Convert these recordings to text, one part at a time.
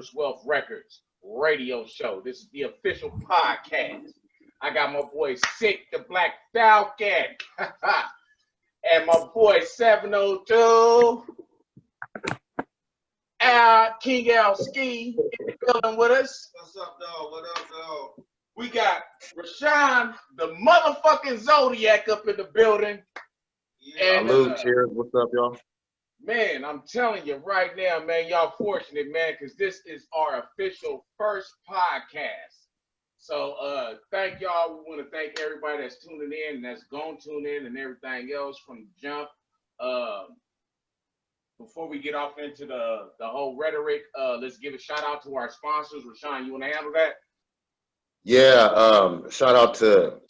Prosperous Wealth Records radio show. This is the official podcast. I got my boy SIC the Black Falcon and my boy 702 King ALSKI in the building with us. What's up, dog? What up, dog? We got Raashan, the motherfucking ZodiaK, up in the building. Yeah. And, Salute, cheers. What's up, y'all? Man, I'm telling you right now, man, y'all fortunate, man, because this is our official first podcast. So thank y'all. We want to thank everybody that's tuning in and that's going to tune in and everything else from the jump. Before we get off into the whole rhetoric, let's give a shout out to our sponsors. Raashan, you want to handle that? Yeah, shout out to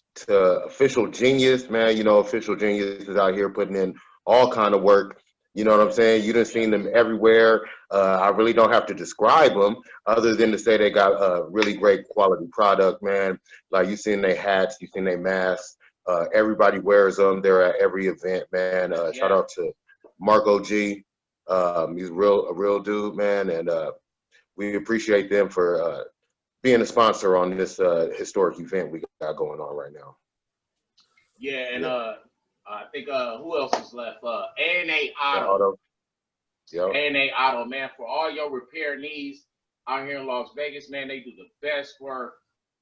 Official Genius, man. You know, Official Genius is out here putting in all kind of work. You know what I'm saying? You done seen them everywhere. I really don't have to describe them other than to say they got a really great quality product, man. Like you seen their hats, you seen their masks. Everybody wears them. They're at every event, man. Shout out to Marco G. He's a real dude, man. And we appreciate them for being a sponsor on this historic event we got going on right now. Yeah, and I think who else is left? A&A Auto. Yep. A&A Auto, man, for all your repair needs out here in Las Vegas, man, they do the best work,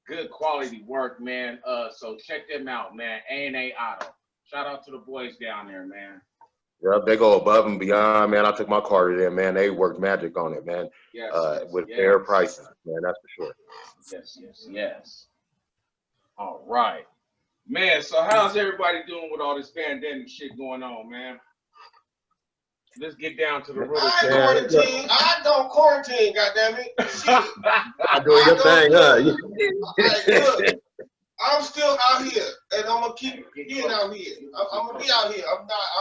good quality work, man. So check them out, man. A&A Auto. Shout out to the boys down there, man. Yep, they go above and beyond, man. I took my car to them, man. They worked magic on it, man. Yes, with fair prices, man. That's for sure. Yes. All right. Man, so how's everybody doing with all this pandemic shit going on, man? Let's get down to the root. I don't quarantine, goddammit. I'm doing your thing, huh? I'm still out here, and I'm gonna keep being out here. I'm gonna be out here.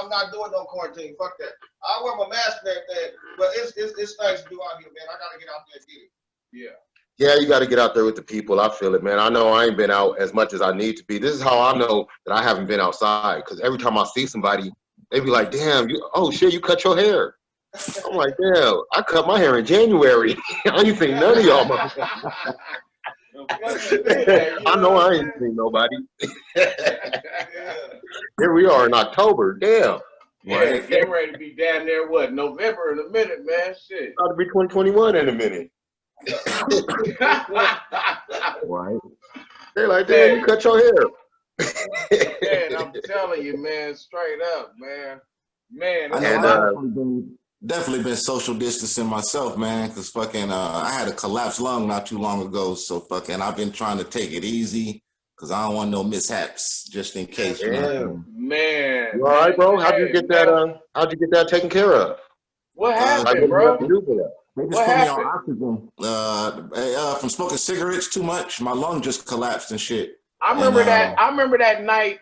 I'm not doing no quarantine. Fuck that. I wear my mask and everything, but it's nice to be out here, man. I gotta get out there and get it. Yeah. Yeah, you got to get out there with the people. I feel it, man. I know I ain't been out as much as I need to be. This is how I know that I haven't been outside, because every time I see somebody, they be like, damn, oh shit, you cut your hair. I'm like, damn, I cut my hair in January. I ain't seen none of y'all motherfuckers. I know I ain't seen nobody. Here we are in October, damn. Yeah, getting ready to be damn near what? November in a minute, man. Shit. About to be 2021 in a minute. Right. They're like, damn, you cut your hair. Man, I'm telling you, man, straight up, man. Man, I've definitely been social distancing myself, man, because fucking I had a collapsed lung not too long ago, so fucking I've been trying to take it easy because I don't want no mishaps just in case. You know? Man. You all right, bro? How'd you get that taken care of? What happened, bro? They just put me on oxygen. From smoking cigarettes too much, my lung just collapsed and shit. I remember that night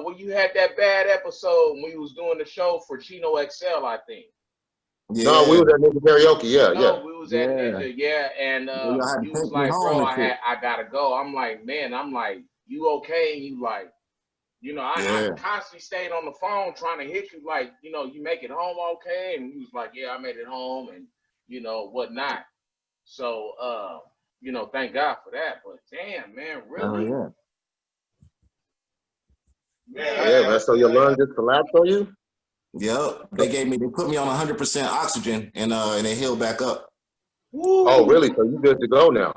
when you had that bad episode when you was doing the show for Chino XL, I think. Yeah. No, we was at Ninja Karaoke, we was at Ninja, and you was like, bro, I gotta go. I'm like, you okay? And you like, you know, I constantly stayed on the phone trying to hit you, like, you know, you make it home okay? And he was like, yeah, I made it home, and you know, whatnot. So, you know, thank God for that. But damn, man, really? Oh, man, so your lung just collapsed on you? Yep. They put me on 100% oxygen and they healed back up. Woo. Oh, really? So you good to go now?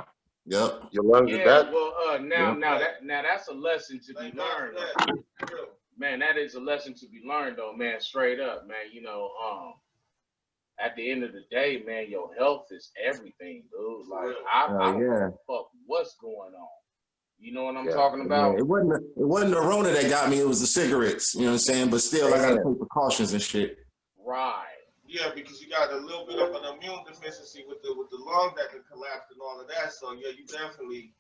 Yep. Your lungs are back? Well, now that's a lesson to be learned. Man, that is a lesson to be learned, though, man. Straight up, man. You know, at the end of the day, man, your health is everything, dude. Like, I don't give a fuck what's going on. You know what I'm talking about? Yeah. It wasn't the Rona that got me. It was the cigarettes. You know what I'm saying? But still, I got to take precautions and shit. Right. Yeah, because you got a little bit of an immune deficiency with the lung that can collapse and all of that. So yeah, you definitely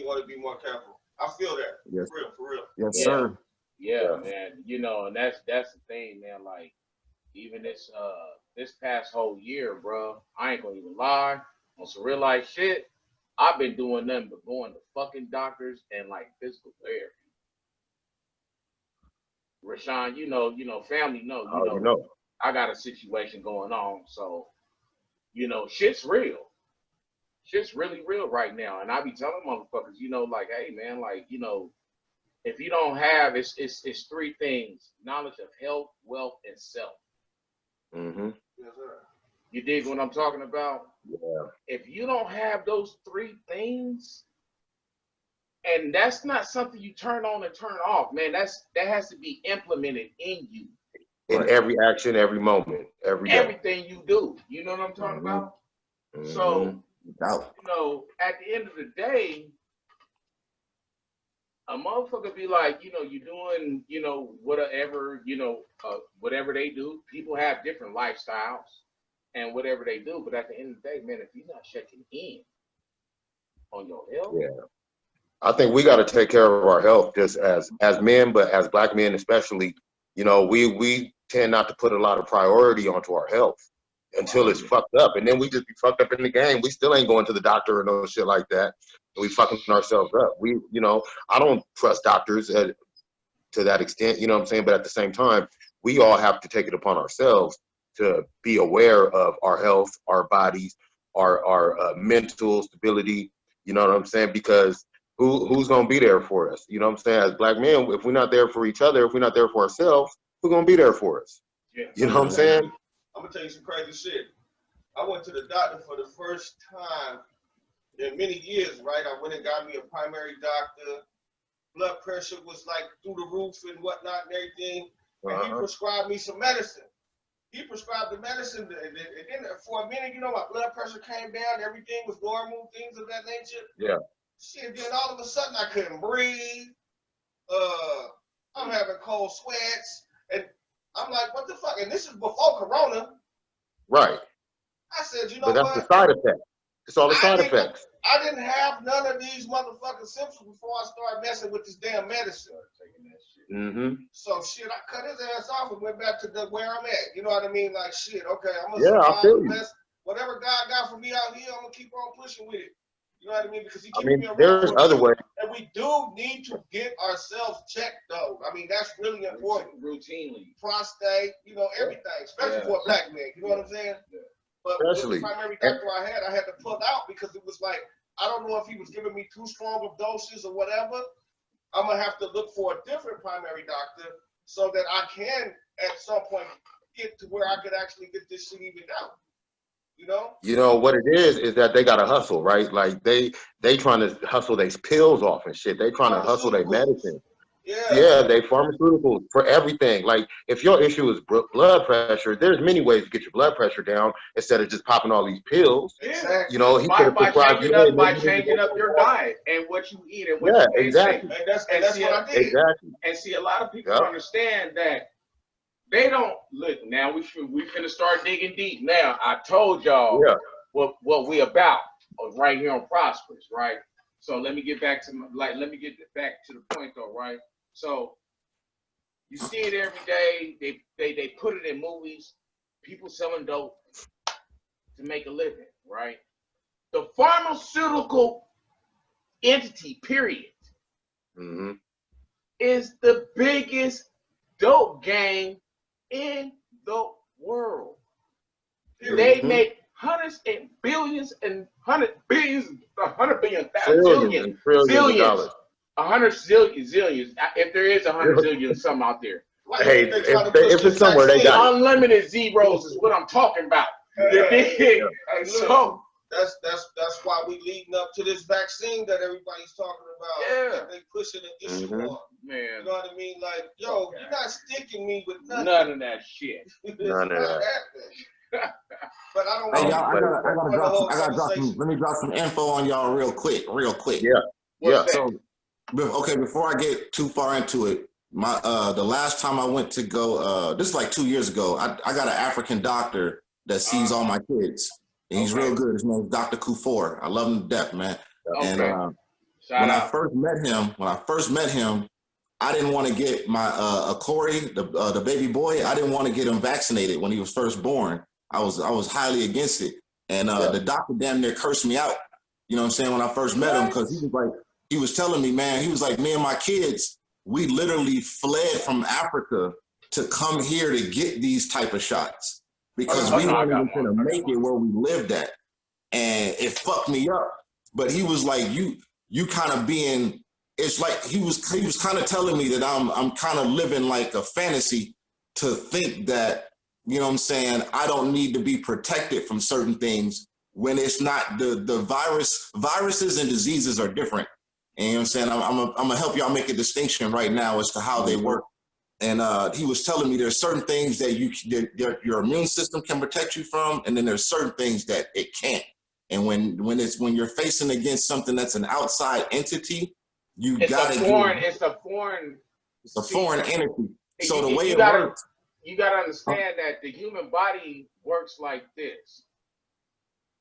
want to be more careful. I feel that. Yes. For real. Yes, sir. Yeah, man. You know, and that's the thing, man. Like, even this past whole year, bro, I ain't gonna even lie. On some real life shit, I've been doing nothing but going to fucking doctors and like physical therapy. Raashan, you know, family know, you know, I got a situation going on, so you know, shit's real. shit's really real right now. And I be telling motherfuckers, you know, like, hey man, like, you know, if you don't have, it's three things: knowledge of health, wealth, and self. Mm-hmm. Yes, sir. You dig what I'm talking about? Yeah. If you don't have those three things, and that's not something you turn on and turn off, man. That has to be implemented in you. In every action, every moment, every day. Everything you do. You know what I'm talking about? Mm-hmm. So, you know, at the end of the day, a motherfucker be like, you know, you doing, you know, whatever, you know, whatever they do. People have different lifestyles and whatever they do. But at the end of the day, man, if you're not checking in on your health. Yeah. I think we got to take care of our health just as men, but as Black men especially, you know, we tend not to put a lot of priority onto our health until it's fucked up. And then we just be fucked up in the game. We still ain't going to the doctor or no shit like that. And we fucking ourselves up. We, you know, I don't trust doctors to that extent, you know what I'm saying? But at the same time, we all have to take it upon ourselves to be aware of our health, our bodies, our mental stability, you know what I'm saying? Because who's going to be there for us? You know what I'm saying? As Black men, if we're not there for each other, if we're not there for ourselves, who's going to be there for us? Yeah. You know what I'm saying? I'm going to tell you some crazy shit. I went to the doctor for the first time in many years, right? I went and got me a primary doctor. Blood pressure was like through the roof and whatnot and everything. And he prescribed me some medicine. He prescribed the medicine, and then for a minute, you know, my blood pressure came down, everything was normal, things of that nature. Yeah. Shit, then all of a sudden I couldn't breathe. I'm having cold sweats, and I'm like, what the fuck? And this is before Corona. Right. I said, you know what? But that's the side effect. It's all the side effects. I didn't have none of these motherfucking symptoms before I started messing with this damn medicine. Mm-hmm. So shit, I cut his ass off and went back to where I'm at. You know what I mean? Like shit, okay, I'm gonna I feel you. Whatever God got for me out here, I'm gonna keep on pushing with it. You know what I mean? Because he keeps me around. There's other ways. And we do need to get ourselves checked though. I mean, that's really important. Routinely. Prostate, you know, everything, especially for a Black man. You know what I'm saying? Yeah. But especially. With the primary doctor I had to pull out because it was like, I don't know if he was giving me too strong of doses or whatever. I'm gonna have to look for a different primary doctor so that I can at some point get to where I could actually get this shit evened out. You know what it is that they gotta hustle, right? Like they trying to hustle these pills off and shit. They trying to hustle their medicine. Yeah, they pharmaceuticals for everything. Like if your issue is blood pressure, there's many ways to get your blood pressure down instead of just popping all these pills. Exactly. You know, he could have by changing up your diet and what you eat and what you exactly. And that's what I did. Exactly. And see, a lot of people understand that they don't look. Now we finna start digging deep. Now I told y'all what we about right here on Prosperous, right? So let me get back to the point though, right? So you see it every day. They put it in movies. People selling dope to make a living, right? The pharmaceutical entity, period, is the biggest dope game in the world. They make hundreds and billions and $100 billion, zillions, zillions. If there is 100 zillion, some out there. Hey, if it's somewhere, they got unlimited zeros is what I'm talking about. So that's why we leading up to this vaccine that everybody's talking about. Yeah, that they pushing an issue on. Man, you know what I mean? Like, yo, you're not sticking me with nothing. None of that shit. None of that. But I don't. Hey, y'all, I gotta drop some. Let me drop some info on y'all real quick. Yeah. So, okay, before I get too far into it, my the last time I went to go, this is like 2 years ago. I got an African doctor that sees all my kids, and he's real good. His name is Dr. Kufor. I love him to death, man. And when I first met him, I didn't want to get my Corey, the baby boy. I didn't want to get him vaccinated when he was first born. I was highly against it, and the doctor damn near cursed me out. You know what I'm saying? When I first met him, because he was telling me, man, he was like, me and my kids, we literally fled from Africa to come here to get these type of shots because we weren't even going to make it where we lived at. and it fucked me up. But he was like, you kind of being, it's like he was kind of telling me that I'm kind of living like a fantasy to think that, you know what I'm saying, I don't need to be protected from certain things when it's not. The viruses and diseases are different. And you know what I'm saying? I'm gonna help y'all make a distinction right now as to how they work. And he was telling me there's certain things that your immune system can protect you from, and then there's certain things that it can't. And when you're facing against something that's an outside entity, it's a foreign entity. So the way it works, you gotta understand that the human body works like this.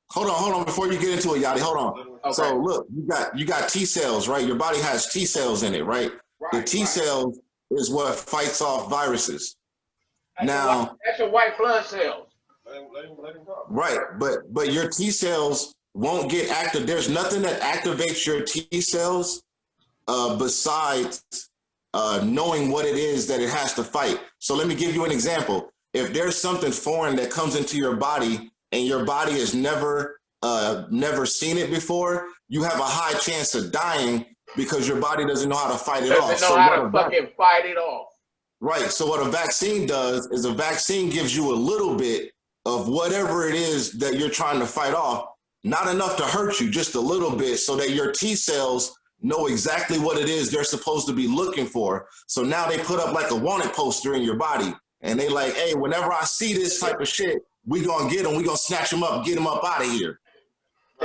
Hold on, before you get into it, Yadie, hold on. Okay. So look, you got T cells, right? Your body has T cells in it, right? The T cells is what fights off viruses. That's your white blood cells. Right, but your T cells won't get active. There's nothing that activates your T cells besides knowing what it is that it has to fight. So let me give you an example. If there's something foreign that comes into your body and your body has never seen it before, you have a high chance of dying because your body doesn't know how to fight it off. Doesn't know how to fucking fight it off. Right. So what a vaccine does is a vaccine gives you a little bit of whatever it is that you're trying to fight off, not enough to hurt you, just a little bit, so that your T cells know exactly what it is they're supposed to be looking for. So now they put up like a wanted poster in your body, and they like, hey, whenever I see this type of shit, we gonna get them, we gonna snatch them up, get them up out of here.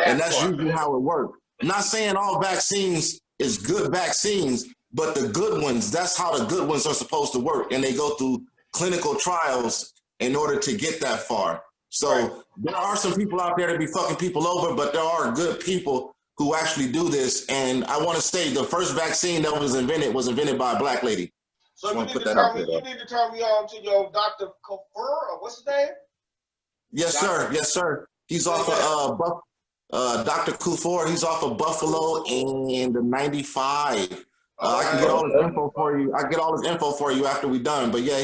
And that's usually how it works. I'm not saying all vaccines is good vaccines, but the good ones, that's how the good ones are supposed to work. And they go through clinical trials in order to get that far. So there are some people out there to be fucking people over, but there are good people who actually do this. And I want to say the first vaccine that was invented by a black lady. So you need to turn me on to your Dr. Kafur, or what's his name? Yes, sir. Yes, sir. He's off of Dr. Kufur. He's off of Buffalo in the 95. I can get all his info for you. I get all his info for you after we're done. But yeah,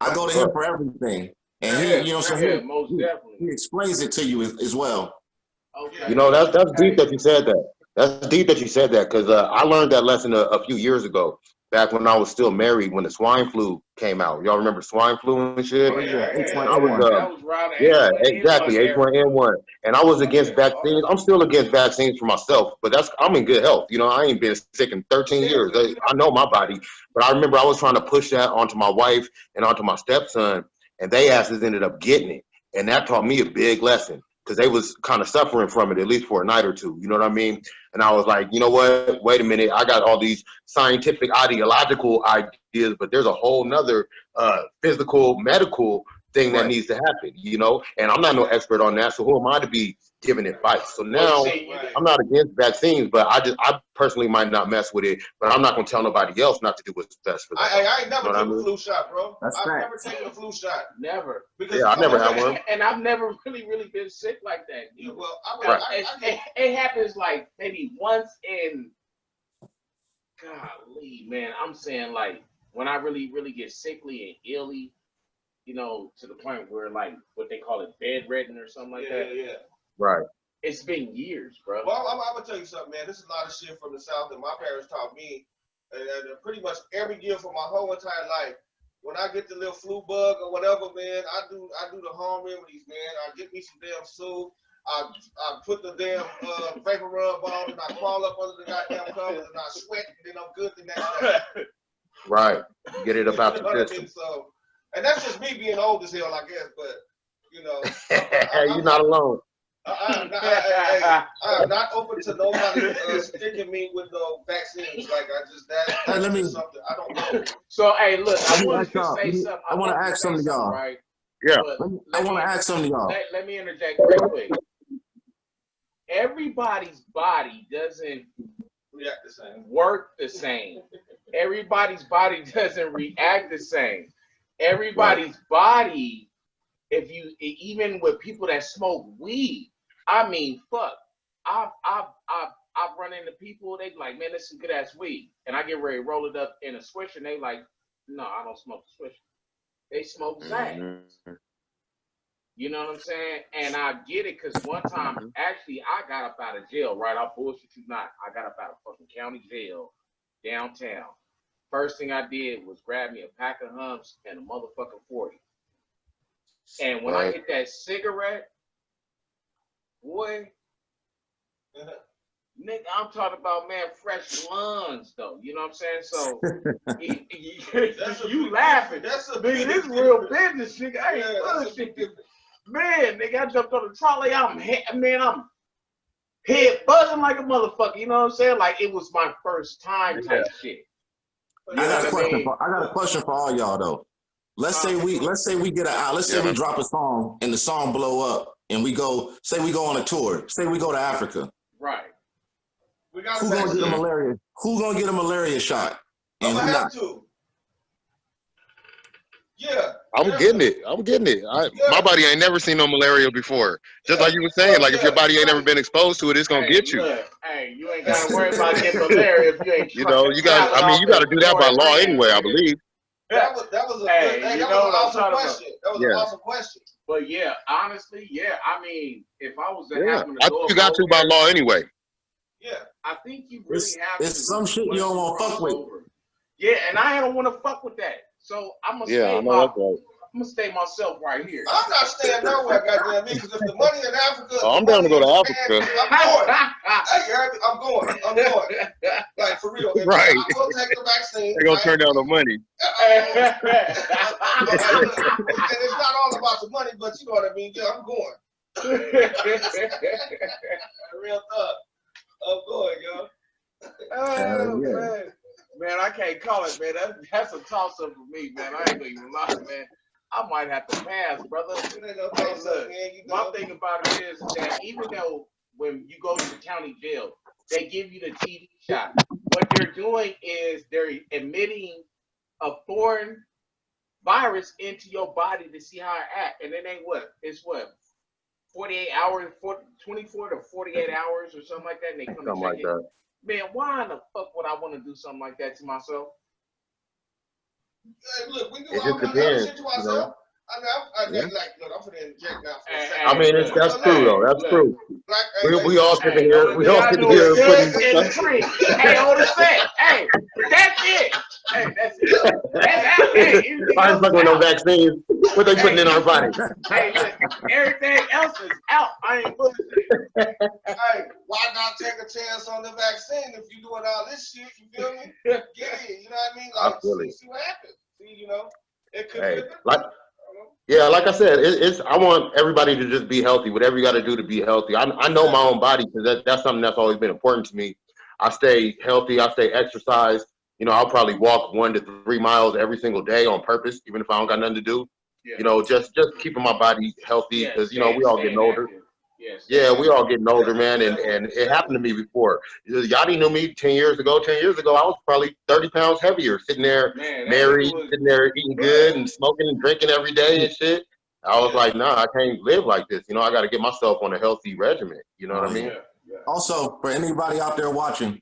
I go to him for everything. And he explains it to you as well. Okay. You know, that's deep that you said that. That's deep that you said that, because I learned that lesson a few years ago, back when I was still married, when the swine flu came out. Y'all remember swine flu and shit? Yeah, exactly, H1N1. And I was against vaccines. I'm still against vaccines for myself, but I'm in good health. You know, I ain't been sick in 13 years. I know my body. But I remember I was trying to push that onto my wife and onto my stepson, and they asses ended up getting it. And that taught me a big lesson, because they was kind of suffering from it, at least for a night or two. You know what I mean? And I was like, you know what? Wait a minute. I got all these scientific, ideological ideas, but there's a whole nother physical, medical thing that needs to happen, you know? And I'm not no expert on that, so who am I to be giving advice? So now I'm not against vaccines, but I personally might not mess with it, but I'm not going to tell nobody else not to do what's best for them. I ain't never taken a flu shot, bro. I've never taken a flu shot. Never. Because I never had one. And I've never really been sick like that. Well, it happens like maybe once in, golly, man, I'm saying like when I really get sickly and illy, you know, to the point where like what they call it bedridden or something like that. Yeah. Right. It's been years, bro. Well, I'm gonna tell you something, man. This is a lot of shit from the South that my parents taught me, and pretty much every year for my whole entire life. When I get the little flu bug or whatever, man, I do the home remedies, man. I get me some damn soup. I put the damn vapor rub on, and I crawl up under the goddamn covers, and I sweat, and then I'm good the next day. Right. Get it about the system. So, and that's just me being old as hell, I guess. But you know, you're not alone. I am not open to nobody sticking me with no vaccines. Like that's something I don't know. So hey, look, I want to say something. I want to ask something to y'all. Right? Yeah. I want to ask something to y'all. Let me interject real quick. Everybody's body doesn't work the same. Everybody's body doesn't react the same. Everybody's body, even with people that smoke weed, I mean, fuck. I've run into people, they like, man, this is good ass weed. And I get ready to roll it up in a swisher, and they like, no, I don't smoke the swisher. They smoke Zach. You know what I'm saying? And I get it because one time, actually, I got up out of jail, right? I bullshit you not. I got up out of fucking county jail downtown. First thing I did was grab me a pack of humps and a motherfucking 40. And when I hit that cigarette, boy, nigga, I'm talking about, man, fresh lungs, though. You know what I'm saying? So, you laughing. Nigga, this real business, nigga. I ain't bullshit. Man, nigga, I jumped on the trolley. I'm head buzzing like a motherfucker. You know what I'm saying? Like, it was my first time type shit. I got a question for all y'all, though. Let's say we drop a song and the song blow up and we go on a tour. Say we go to Africa. Right. Who's gonna get a malaria? Who's gonna get a malaria shot? And I'm gonna have to. Yeah. I'm getting it. My body ain't never seen no malaria before. Just like you were saying, like if your body ain't never been exposed to it, it's gonna get you. Hey, you ain't gotta worry about getting malaria if you ain't. You know, you got. I mean, you got to do that by law anyway, I believe. That was an awesome question. That was an awesome question. But yeah, honestly, yeah. I mean, if I was to happen to I think you got to by law anyway. Yeah, I think you really have to. It's some shit you don't want to fuck with. Yeah, and I don't want to fuck with that. So I'm gonna stay myself right here. I'm not staying nowhere, goddamn me, because if the money in Africa, I'm down to go to Africa. I'm going. Like for real. Right. I'm gonna take the vaccine. They're gonna turn down the money. And it's not all about the money, but you know what I mean. Yeah, I'm going. Real talk. I'm going, yo. Oh man, I can't call it, man. That's a toss up for me, man. I ain't gonna even lie, man. I might have to pass, brother. My thing about it is that even though when you go to the county jail, they give you the TB shot. What they're doing is they're emitting a foreign virus into your body to see how it acts. And it ain't it's 48 hours, 24 to 48 hours or something like that. And they come and check it. Man, why in the fuck would I want to do something like that to myself? Hey, look, we do it all just kinds of depends, shit to ourselves. I mean, look, I'm finna inject now. I mean, that's true though. That's true. We all sit here. We all sit here putting. Hey, hold a sec. Hey, that's it. Hey, that's it. That's out. Hey, I ain't fucking with no vaccines. What they putting in our body? Hey, look, everything else is out. I ain't bullshit. Hey, why not take a chance on the vaccine if you doing all this shit? You feel me? Get it. You know what I mean? Like, see what happens. See, you know, it could be like I said, I want everybody to just be healthy. Whatever you got to do to be healthy. I know my own body because that's something that's always been important to me. I stay healthy. I stay exercise. You know, I'll probably walk 1 to 3 miles every single day on purpose, even if I don't got nothing to do. Yeah. You know, just keeping my body healthy because we all getting older. We all getting older, man, and it happened to me before. Yadie knew me 10 years ago. 10 years ago, I was probably 30 pounds heavier, sitting there married, sitting there eating good and smoking and drinking every day and shit. I was like, nah, I can't live like this. You know, I got to get myself on a healthy regimen. You know what I mean? Also, for anybody out there watching,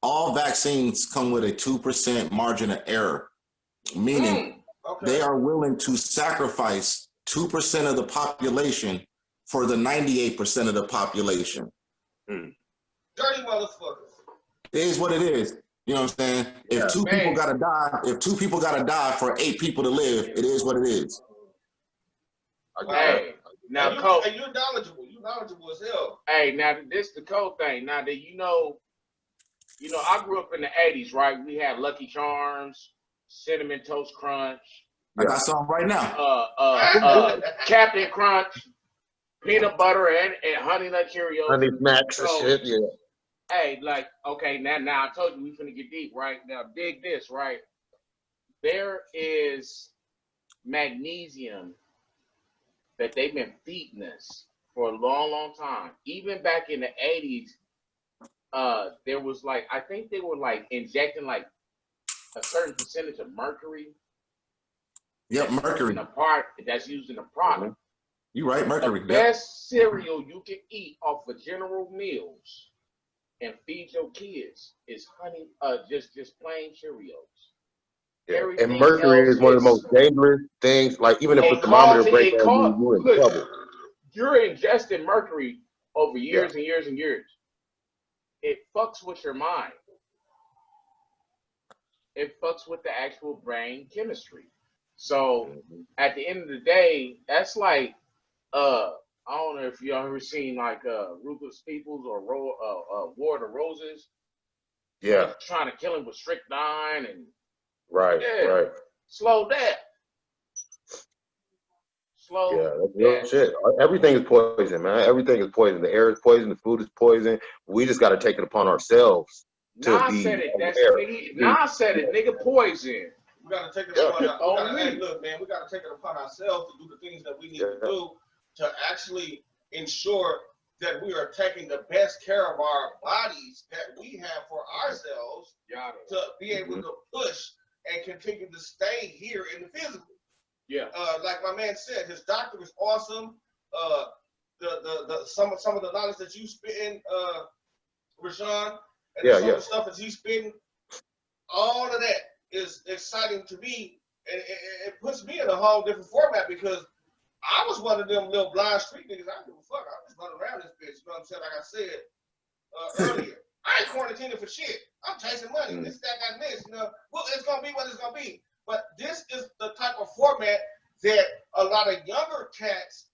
all vaccines come with a 2% margin of error, meaning they are willing to sacrifice 2% of the population for the 98% of the population. Dirty motherfuckers. It is what it is. You know what I'm saying? If two people gotta die for 8 people to live, it is what it is. Hey, now, Coach, you're knowledgeable. You're knowledgeable as hell. Hey, now this the cold thing. Now that you know, I grew up in the '80s, right? We had Lucky Charms, Cinnamon Toast Crunch. I got some right now. Captain Crunch, peanut butter and Honey Nut Cheerios. Honey Smacks and shit, yeah. Hey, like, okay, now I told you we finna get deep, right? Now dig this, right? There is magnesium that they've been feeding us for a long, long time. Even back in the 80s, there was like, I think they were like injecting like a certain percentage of mercury. Yep, mercury. That's used in the product. You right, mercury. The best cereal you can eat off of General Mills and feed your kids is honey, just plain Cheerios. Yeah. And mercury is one of the most dangerous things. Like even if the thermometer breaks on you, you're in trouble. You're ingesting mercury over years and years and years. It fucks with your mind. It fucks with the actual brain chemistry. So at the end of the day, that's like I don't know if y'all ever seen like Ruthless Peoples or War of the Roses. Yeah. Trying to kill him with strychnine and right. Slow that. That's real shit. Everything is poison, man. Everything is poison. The air is poison. The food is poison. We just got to take it upon ourselves to be said it. Nas said it. Nigga, poison. We got to take it upon ourselves. Hey, look, man, we got to take it upon ourselves to do the things that we need to do to actually ensure that we are taking the best care of our bodies that we have for ourselves to be able to push and continue to stay here in the physical. Yeah. Like my man said, his doctor is awesome. Some of the knowledge that you spitting, Raashan, and some of the stuff that he's spitting, all of that is exciting to me, and it puts me in a whole different format because I was one of them little blind street niggas. I don't give a fuck. I was running around this bitch. You know what I'm saying? Like I said earlier, I ain't quarantining for shit. I'm chasing money. This, that, and this. You know, well, it's gonna be what it's gonna be. But this is the type of format that a lot of younger cats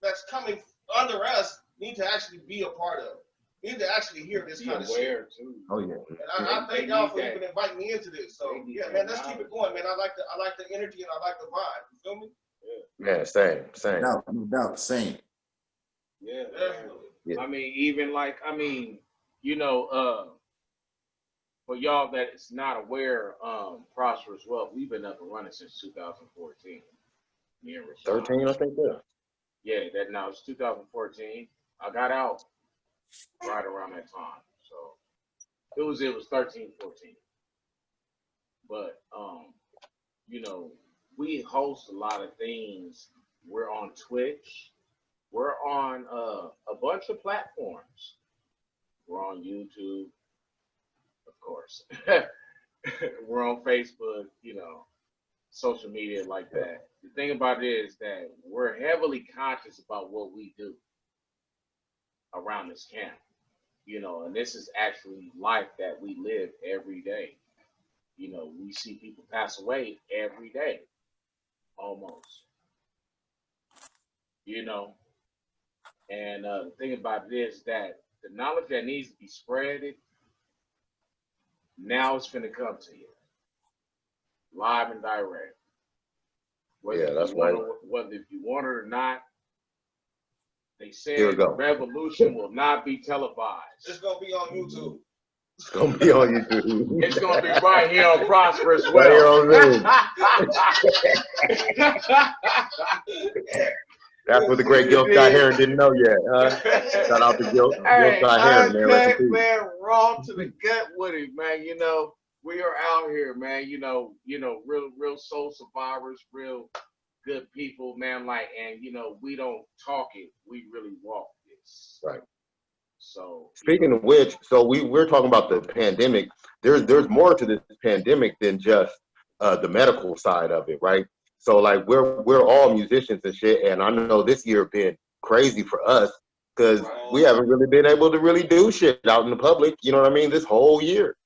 that's coming under us need to actually be a part of. Need to actually hear this kind of shit. Too. Oh yeah. And I thank y'all for even inviting me into this. So yeah, man, let's keep it going, man. I like the energy and I like the vibe. You feel me? Yeah, same. No doubt, same. Yeah, definitely. Yeah. I mean, even like, you know, for y'all that is not aware, Prosperous Wealth, we've been up and running since 2014. Me and Raashan. 13, I think. Yeah, now it's 2014. I got out right around that time, so it was 13, 14. But you know, we host a lot of things. We're on Twitch. We're on a bunch of platforms. We're on YouTube, of course. We're on Facebook, you know, social media like that. The thing about it is that we're heavily conscious about what we do around this camp, you know, and this is actually life that we live every day. You know, we see people pass away every day, almost, you know, and the thing about it is that the knowledge that needs to be spreaded, now it's finna come to you, live and direct. That's right. Whether if you want it or not, they said the revolution will not be televised. It's gonna be on YouTube. It's gonna be on YouTube. It's gonna be right here on Prosperous Wealth. That's what the great Gil Scott Heron didn't know yet. Shout out to Gil Scott Heron, man. Raw to the gut with it, man. You know, we are out here, man. You know, real soul survivors, real good people, man. Like, and you know, we don't talk it, we really walk this. Right. So speaking of which, so we're talking about the pandemic. There's more to this pandemic than just the medical side of it, right? So like we're all musicians and shit, and I know this year been crazy for us because we haven't really been able to really do shit out in the public. You know what I mean? This whole year,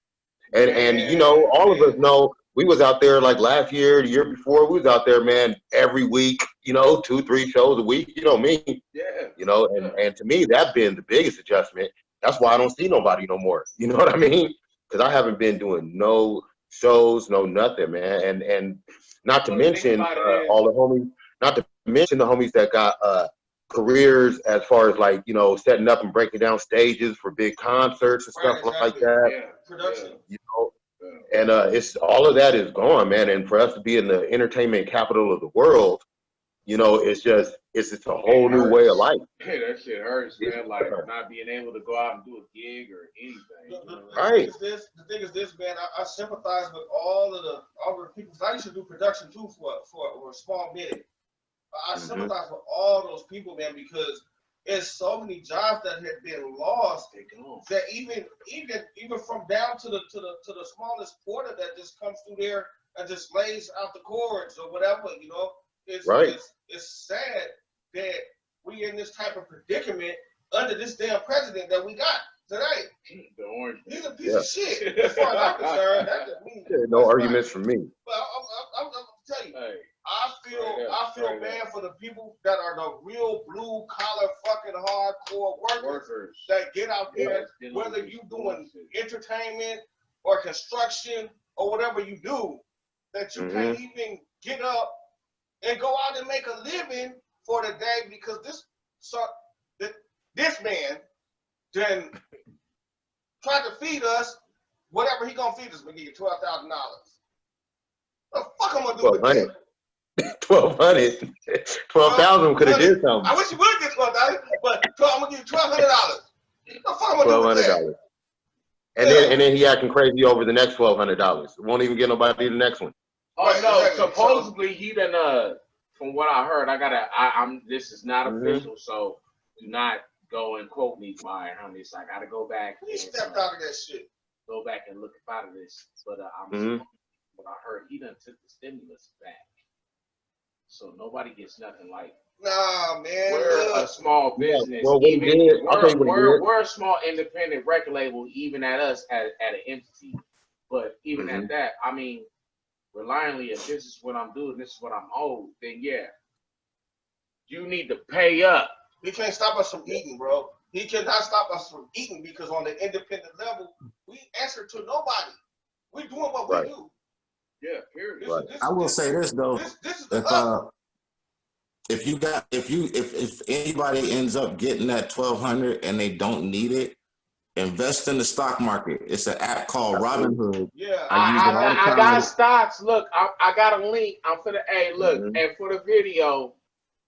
and you know, all of us know we was out there like last year, the year before. We was out there, man, every week. You know, 2-3 shows a week. You know me. Yeah. You know, and to me that been the biggest adjustment. That's why I don't see nobody no more. You know what I mean? Because I haven't been doing no shows, no nothing, man. And not to mention all the homies, not to mention the homies that got careers as far as like, you know, setting up and breaking down stages for big concerts and stuff like that. Yeah. Production. You know, and it's all of that is gone, man. And for us to be in the entertainment capital of the world, you know, it's just a whole new way of life. Hey, that shit hurts, man. Like not being able to go out and do a gig or anything. Right. The thing is this, man. I sympathize with all the people. I used to do production too for a small minute. I sympathize with all those people, man, because There's so many jobs that have been lost that even from down to the smallest porter that just comes through there and just lays out the cords or whatever, you know. It's sad that we in this type of predicament under this damn president that we got today. He's a piece of shit. As far as I'm concerned, that's just me. No arguments from me. Well, I'm gonna tell you, I feel bad for the people that are the real blue collar fucking hardcore workers that get out there, whether you doing entertainment or construction or whatever you do, that you can't even get up and go out and make a living for the day because this man then tried to feed us whatever he gonna feed us. We need $12,000. The fuck I'm gonna do with that? 1,200. 12,000 could have did something. I wish you would get 12,000, but I'm gonna give you $1,200. The fuck I'm gonna do with that? And then he acting crazy over the next $1,200. Won't even get nobody the next one. Oh no! Supposedly he done. From what I heard, this is not official, so do not go and quote me by on this. I gotta go back. He stepped out of that shit. Go back and look out of this. But what I heard, he done took the stimulus back, so nobody gets nothing. Like, nah, man, we're a small business. Well, we're a small independent record label, even at us at an entity. But even at that, I mean, reliantly, if this is what I'm doing, this is what I'm owed, then yeah, you need to pay up. He can't stop us from eating, bro. He cannot stop us from eating because on the independent level, we answer to nobody. We're doing what we do. Yeah, period. I will say this though: if anybody ends up getting that 1,200 and they don't need it, invest in the stock market. It's an app called Robinhood. Yeah, I got stocks. Look, I got a link. I'm for the and for the video,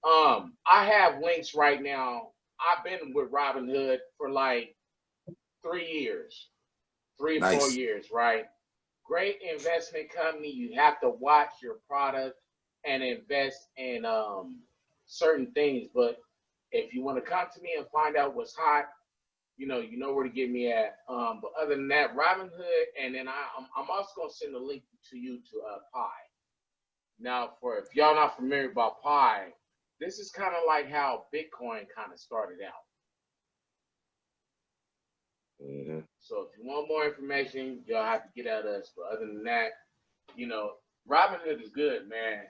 I have links right now. I've been with Robinhood for like 3 years, 3 or 4 years, right? Great investment company. You have to watch your product and invest in certain things. But if you want to come to me and find out what's hot, you know where to get me at. But other than that, Robinhood, and then I'm also gonna send a link to you to Pi. Now, if y'all not familiar about Pi, this is kind of like how Bitcoin kind of started out. So if you want more information, y'all have to get at us. But other than that, Robinhood is good, man.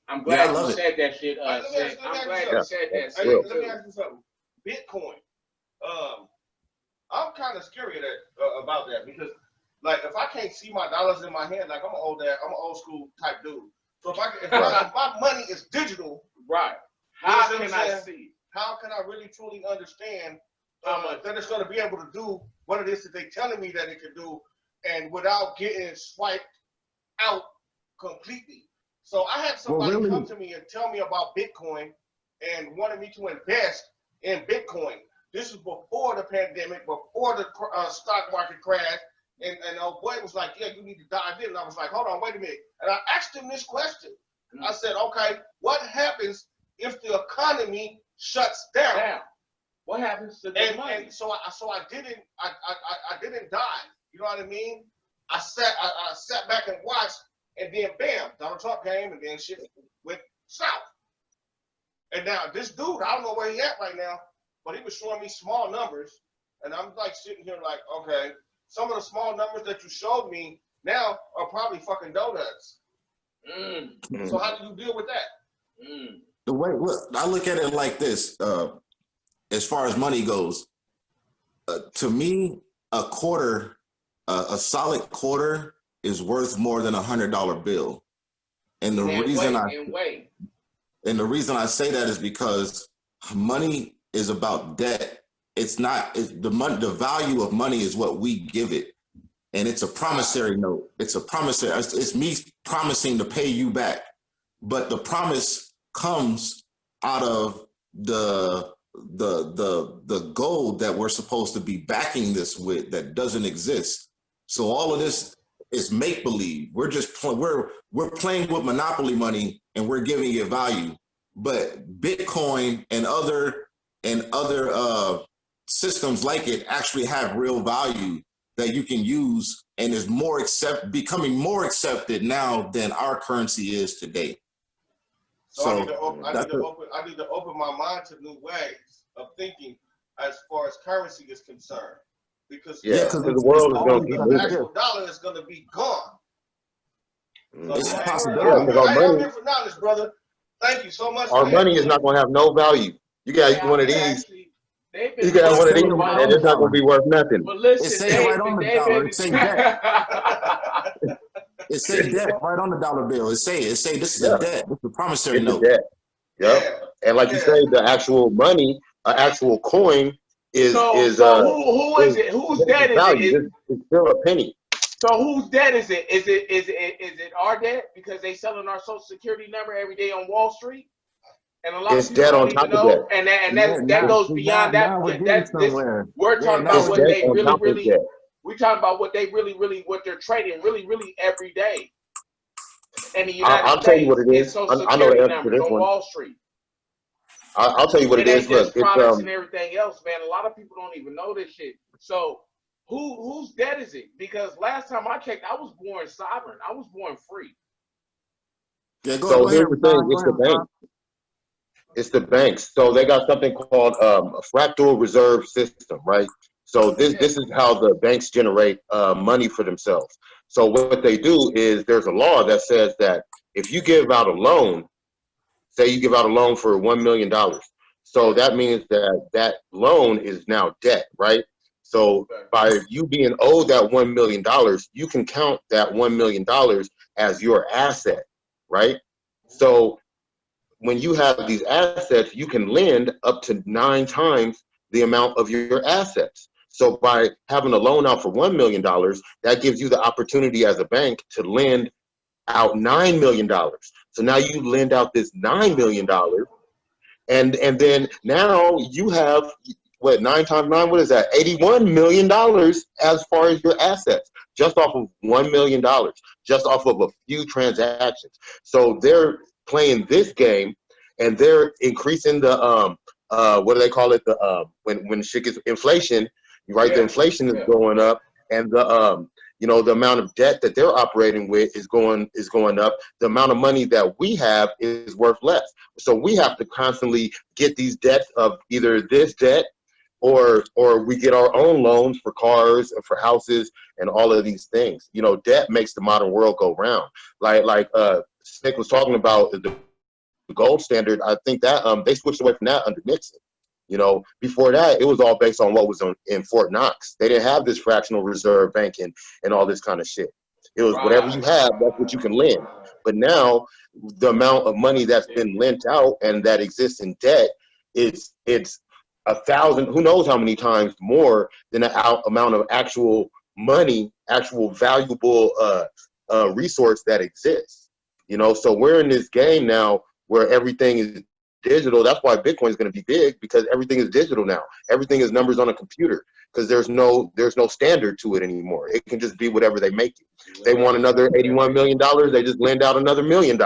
I'm glad you said that shit. I'm glad you said that. Let me ask you something. Bitcoin. I'm kind of scary about that because, like, if I can't see my dollars in my hand, like I'm an old school type dude. So if my money is digital, right? How can I see? How can I really truly understand that it's going to be able to do what it is that they're telling me that it can do, and without getting swiped out completely? So I had somebody come to me and tell me about Bitcoin and wanted me to invest in Bitcoin. This was before the pandemic, before the stock market crash. And old boy was like, yeah, you need to dive in. And I was like, hold on, wait a minute. And I asked him this question. I said, okay, what happens if the economy shuts down? What happens to the money? And so I didn't dive. You know what I mean? I sat back and watched, and then bam, Donald Trump came, and then shit went south. And now this dude, I don't know where he at right now, but he was showing me small numbers, and I'm like sitting here like, okay, some of the small numbers that you showed me now are probably fucking donuts. So how do you deal with that? The way I look at it like this, as far as money goes, to me, a quarter, a solid quarter is worth more than $100 bill. And the reason I say that is because money is about debt. It's not the value of money is what we give it, and it's a promissory note. It's a promissory. It's me promising to pay you back, but the promise comes out of the gold that we're supposed to be backing this with that doesn't exist. So all of this is make believe. We're just we're playing with monopoly money and we're giving it value. But Bitcoin and other and other systems like it actually have real value that you can use, and is becoming more accepted now than our currency is today. So I need to open my mind to new ways of thinking as far as currency is concerned. Because the world is going to keep moving. The actual dollar is going to be gone. So it's I possible. am here for knowledge, brother. Thank you so much. Our money is not going to have no value. You got one of these. You got one of these, and it's not going to be worth nothing. But listen, it say right on the dollar. It say debt. It say debt right on the dollar bill. It say this is a debt. This is a promissory note. Debt. Yep. Yeah. And like you say, the actual money, actual coin is who is it? Whose debt is it? It's still a penny. So whose debt is it? Is it our debt because they selling our Social Security number every day on Wall Street? And a lot of people don't even know, and that goes beyond that. We're talking about what they really. We're talking about what they really what they're trading really every day. And the United States, tell you what it is. I know the answer to this on one. Wall Street. I'll tell you what it is. Look, products and everything else, man. A lot of people don't even know this shit. So whose debt is it? Because last time I checked, I was born sovereign. I was born free. Yeah, so here's the thing. It's the bank. It's the banks. So they got something called a fractal reserve system, right? So this is how the banks generate money for themselves. So what they do is there's a law that says that if you give out a loan, say you give out a loan for $1 million, so that means that loan is now debt, right? So by you being owed that $1 million, you can count that $1 million as your asset, right? So when you have these assets, you can lend up to 9 times the amount of your assets. So by having a loan out for $1 million, that gives you the opportunity as a bank to lend out $9 million. So now you lend out this $9 million, and then now you have, what, 9 times 9, what is that? $81 million as far as your assets, just off of $1 million, just off of a few transactions. So they're playing this game, and they're increasing the what do they call it? The when shit gets inflation, right? The inflation is going up, and the the amount of debt that they're operating with is going up. The amount of money that we have is worth less. So we have to constantly get these debts of either this debt, or we get our own loans for cars, for houses, and all of these things. Debt makes the modern world go round. Like Nick was talking about the gold standard. I think that they switched away from that under Nixon. Before that, it was all based on what was in Fort Knox. They didn't have this fractional reserve banking and all this kind of shit. It was whatever you have, that's what you can lend. But now, the amount of money that's been lent out and that exists in debt, it's 1,000, who knows how many times more than the amount of actual money, actual valuable resource that exists. So we're in this game now where everything is digital. That's why Bitcoin is going to be big, because everything is digital now. Everything is numbers on a computer, because there's no standard to it anymore. It can just be whatever they make it. They want another $81 million, they just lend out another $1 million.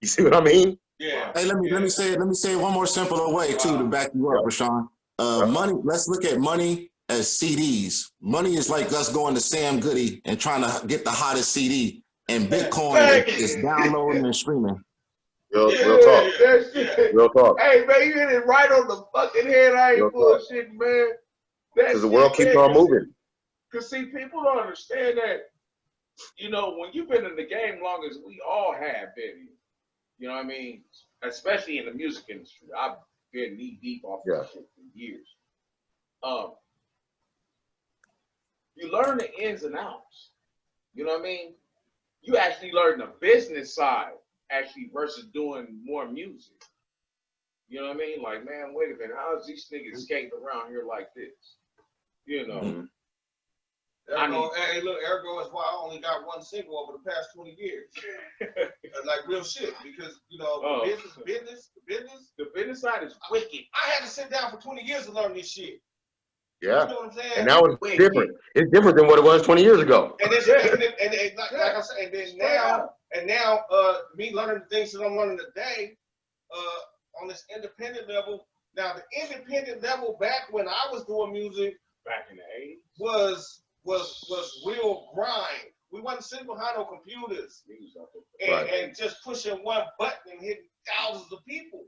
You see what I mean? Yeah. Hey, let me say it one more simpler way too to back you up, Raashan. Money. Let's look at money as CDs. Money is like us going to Sam Goody and trying to get the hottest CD, and Bitcoin is downloading and streaming. Real talk. Real talk. Hey, man, you hit it right on the fucking head. I ain't bullshitting, man. Because the world keeps on moving. Because, see, people don't understand that, when you've been in the game long as we all have been, you know what I mean? Especially in the music industry. I've been knee deep off that shit for years. You learn the ins and outs. You know what I mean? You actually learn the business side, actually, versus doing more music. You know what I mean? Like, man, wait a minute, how is these niggas skating around here like this? Mm-hmm. Hey, look, ergo is why I only got one single over the past 20 years. Like real shit, because the business side is wicked. I had to sit down for 20 years to learn this shit. Yeah. You know what I'm saying? And now it's different. It's different than what it was 20 years ago. And like I said, and now me learning the things that I'm learning today, on this independent level, Now the independent level back when I was doing music back in the 80s was real grind. We wasn't sitting behind no computers and just pushing one button and hitting thousands of people.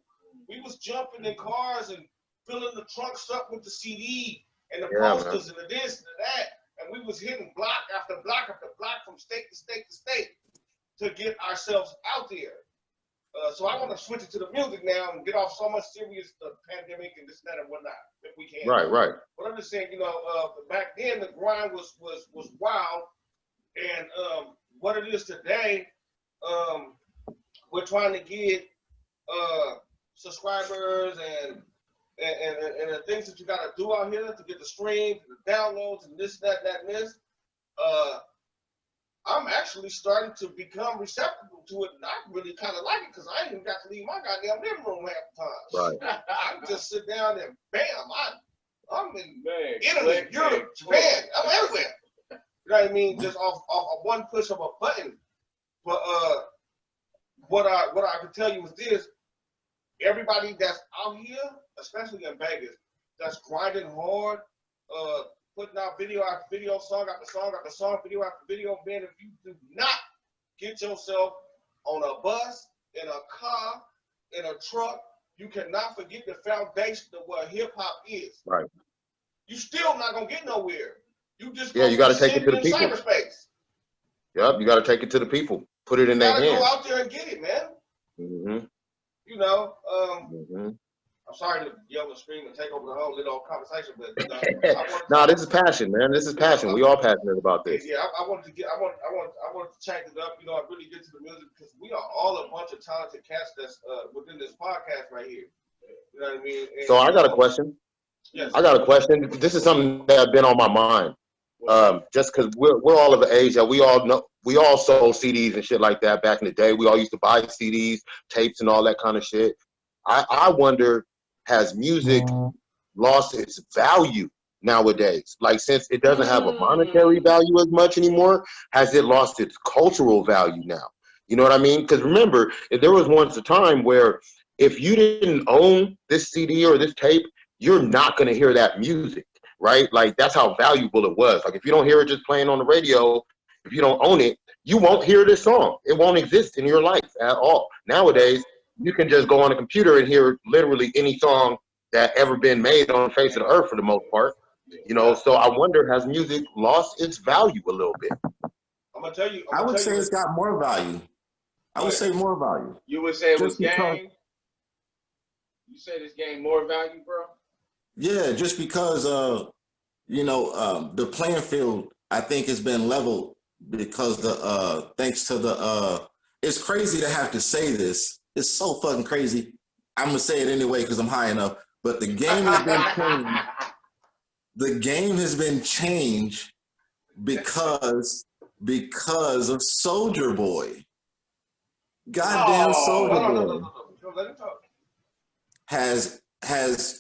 We was jumping in cars and filling the trunks up with the CD and the posters and the this and the that. And we was hitting block after block after block from state to state to state to get ourselves out there. So I want to switch it to the music now and get off so much serious the pandemic and this and that and whatnot if we can. Right. But I'm just saying, back then the grind was wild, and what it is today, we're trying to get subscribers and the things that you got to do out here to get the streams, the downloads, and this, that, and this. I'm actually starting to become receptive to it, and I really kind of like it because I ain't even got to leave my goddamn living room half the time. Right. I just sit down and bam, I'm in Italy, Europe, Japan, I'm everywhere. You know what I mean? Just off one push of a button. But what I can tell you is this: everybody that's out here, especially in Vegas, that's grinding hard, putting out video after video, song after song after song, video after video, man, if you do not get yourself on a bus, in a car, in a truck, you cannot forget the foundation of what hip hop is. Right. You still not gonna get nowhere. You just you got to take it to the people. Cyberspace. Yep, you got to take it to the people. Put it in their hands. You gotta go out there and get it, man. Mm-hmm. You know, I'm sorry to yell and scream and take over the whole little conversation, but no, this is passion, man. This is passion. We all passionate about this. Yeah, I wanted to change it up. I really get to the music because we are all a bunch of talented cats that's within this podcast right here. You know what I mean? And, so I got a question. Yes. I got a question. This is something that has been on my mind. Just because we're all of the age that we all sold CDs and shit like that back in the day. We all used to buy CDs, tapes, and all that kind of shit. I wonder, has music lost its value nowadays? Like, since it doesn't have a monetary value as much anymore, has it lost its cultural value now? You know what I mean? Because remember, there was once a time where if you didn't own this CD or this tape, you're not going to hear that music, right? Like, that's how valuable it was. Like, if you don't hear it just playing on the radio, if you don't own it, you won't hear this song. It won't exist in your life at all. Nowadays, you can just go on a computer and hear literally any song that ever been made on the face of the earth for the most part. You know, so I wonder, has music lost its value a little bit? I'm gonna tell you. I would say it's got more value. I would say more value. You would say it was gained? You say this gained more value, bro? Yeah, just because the playing field, I think, has been leveled because thanks to the it's crazy to have to say this. It's so fucking crazy. I'm gonna say it anyway because I'm high enough. But the game has been changed. The game has been changed because of Soulja Boy. Goddamn Soulja Boy has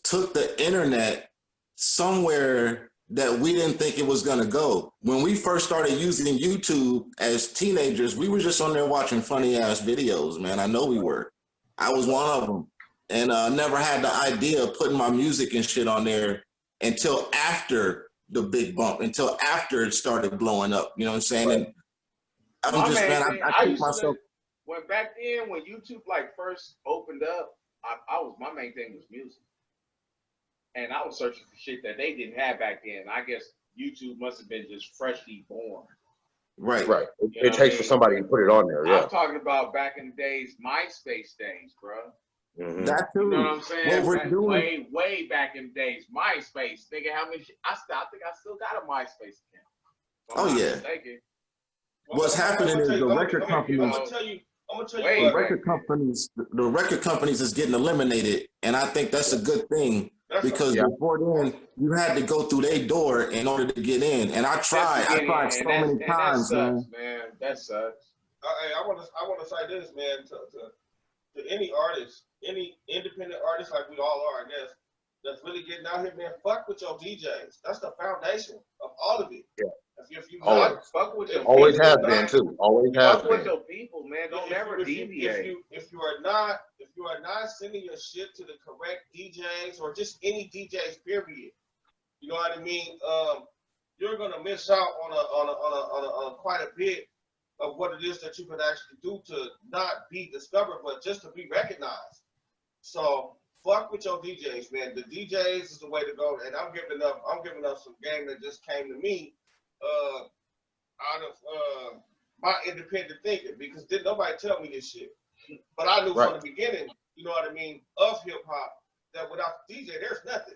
took the internet somewhere that we didn't think it was gonna go. When we first started using YouTube as teenagers, we were just on there watching funny ass videos, man. I know we were. I was one of them. And never had the idea of putting my music and shit on there until after the big bump, until after it started blowing up. You know what I'm saying? And I'm just, man, I think myself. When back then, when YouTube like first opened up, my main thing was music. And I was searching for shit that they didn't have back then. I guess YouTube must have been just freshly born. Right. It takes for somebody to put it on there. Yeah. I'm talking about back in the days, MySpace days, bro. Mm-hmm. That too. You know what I'm saying? What we're doing. Way back in the days, MySpace. Thinking how many? I think I still got a MySpace account. Oh yeah. What's happening is the record companies. I'm gonna tell you. The record companies is getting eliminated, and I think that's a good thing. Because before then, you had to go through their door in order to get in, and I tried so many times, man. That sucks. Hey, I want to say this, man, to any artist, any independent artist like we all are, I guess, that's really getting out here, man. Fuck with your DJs. That's the foundation of all of it. Yeah. If you not fuck with your always people, has been too. Always has been. Fuck with your people, man. Don't ever deviate. If you are not you are not sending your shit to the correct DJs or just any DJs, period, you know what I mean? You're gonna miss out on quite a bit of what it is that you can actually do to not be discovered, but just to be recognized. So fuck with your DJs, man. The DJs is the way to go, and I'm giving up some game that just came to me out of my independent thinking, because didn't nobody tell me this shit. But I knew from the beginning, you know what I mean, of hip hop, that without the DJ, there's nothing.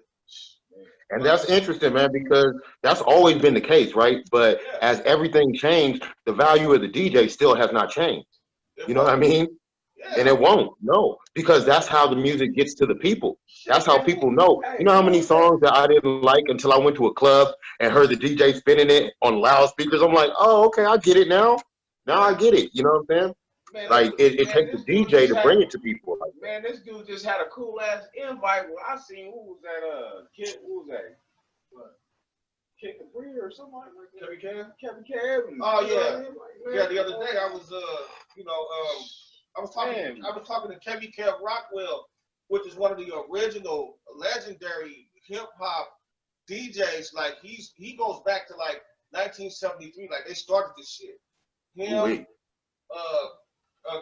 And that's interesting, man, because that's always been the case, right? But as everything changed, the value of the DJ still has not changed. You know what I mean? Yeah. And it won't, no, because that's how the music gets to the people. That's how people know. You know how many songs that I didn't like until I went to a club and heard the DJ spinning it on loudspeakers? I'm like, oh, okay, I get it now. Now I get it. You know what I'm saying? Man, like it takes the DJ to bring it to people. Like, man, this dude just had a cool ass invite. Well, I seen who was that? Kid, who was that? Kid Capri or something like that. Kevin Kevin. Oh yeah, yeah. The other day I was, I was talking to Kevin Kev Rockwell, which is one of the original legendary hip hop DJs. Like he goes back to like 1973. Like they started this shit. Him,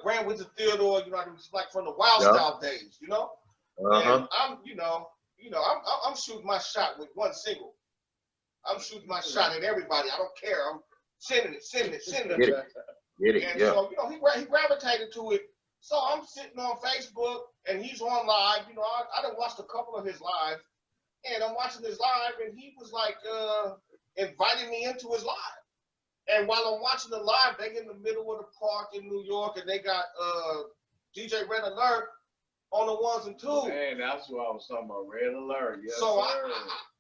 Grand Wizard Theodore, you know, it was like from the Wild Style days, you know. And I'm, I'm shooting my shot with one single. I'm shooting my shot at everybody. I don't care. I'm sending it. Get it. And so, you know, he gravitated to it. So I'm sitting on Facebook and he's on live. You know, I done watched a couple of his lives, and I'm watching his live, and he was like inviting me into his live. And while I'm watching the live, they in the middle of the park in New York, and they got DJ Red Alert on the ones and twos. Man, that's what I was talking about, Red Alert. Yes, so I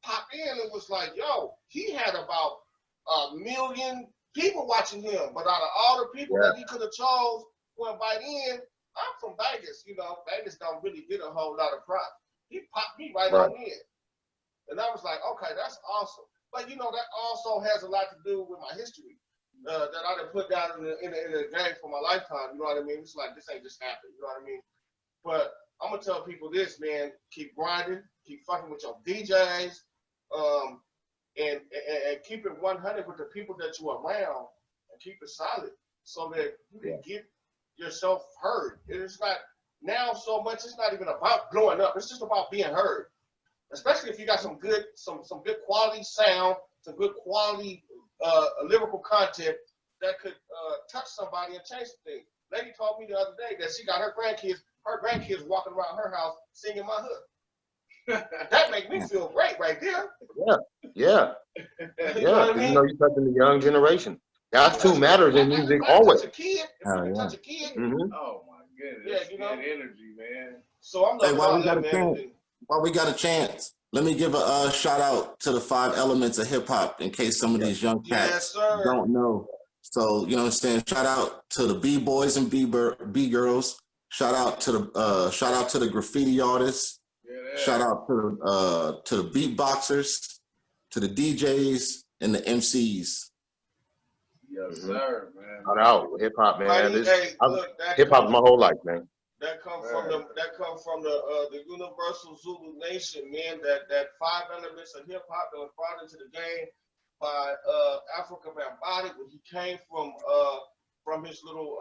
popped in and was like, yo, he had about 1 million people watching him. But out of all the people that he could have chose to invite in, I'm from Vegas. You know, Vegas don't really get a whole lot of props. He popped me right on in. And I was like, okay, that's awesome. But, you know, that also has a lot to do with my history that I done put down in the game for my lifetime. You know what I mean? It's like, this ain't just happened. You know what I mean? But I'm going to tell people this, man. Keep grinding. Keep fucking with your DJs. And keep it 100 with the people that you're around. And keep it solid so that you can get yourself heard. It's not now so much. It's not even about blowing up. It's just about being heard. Especially if you got some good quality sound, some good quality lyrical content that could touch somebody and change things. Lady told me the other day that she got her grandkids walking around her house singing my hood. That make me feel great right there. Yeah. You know what I mean? You know, you're touching the young generation. That's who matters in music always. Touch a kid. Touch a kid. Oh my goodness. Yeah, you know, energy, man. So I'm not while we got a chance, let me give a shout out to the 5 elements of hip hop in case some of these young cats don't know. So, you know what I'm saying? Shout out to the B-boys and B-girls. Shout out to the graffiti artists. Shout out to the beatboxers, to the DJs, and the MCs. Yes, sir, man. Shout out hip hop, man. Hip hop is my whole life, man. That come from the universal Zulu nation, man. That 5 elements of hip hop that was brought into the game by Africa Bambaataa when he came from his little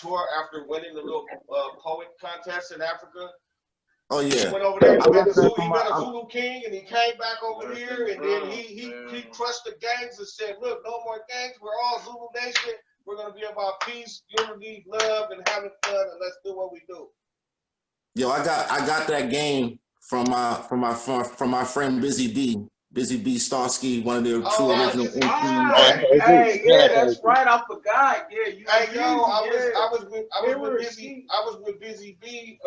tour after winning the little poet contest in Africa. Oh yeah. He went over there. He met a Zulu king, and he came back over here, and then he crushed the gangs and said, "Look, no more gangs. We're all Zulu nation. We're gonna be about peace, unity, love, and having fun, and let's do what we do." Yo, I got that game from my friend Busy B Starsky, one of their true original MCs. Hey, that's right. I forgot. I was with Busy B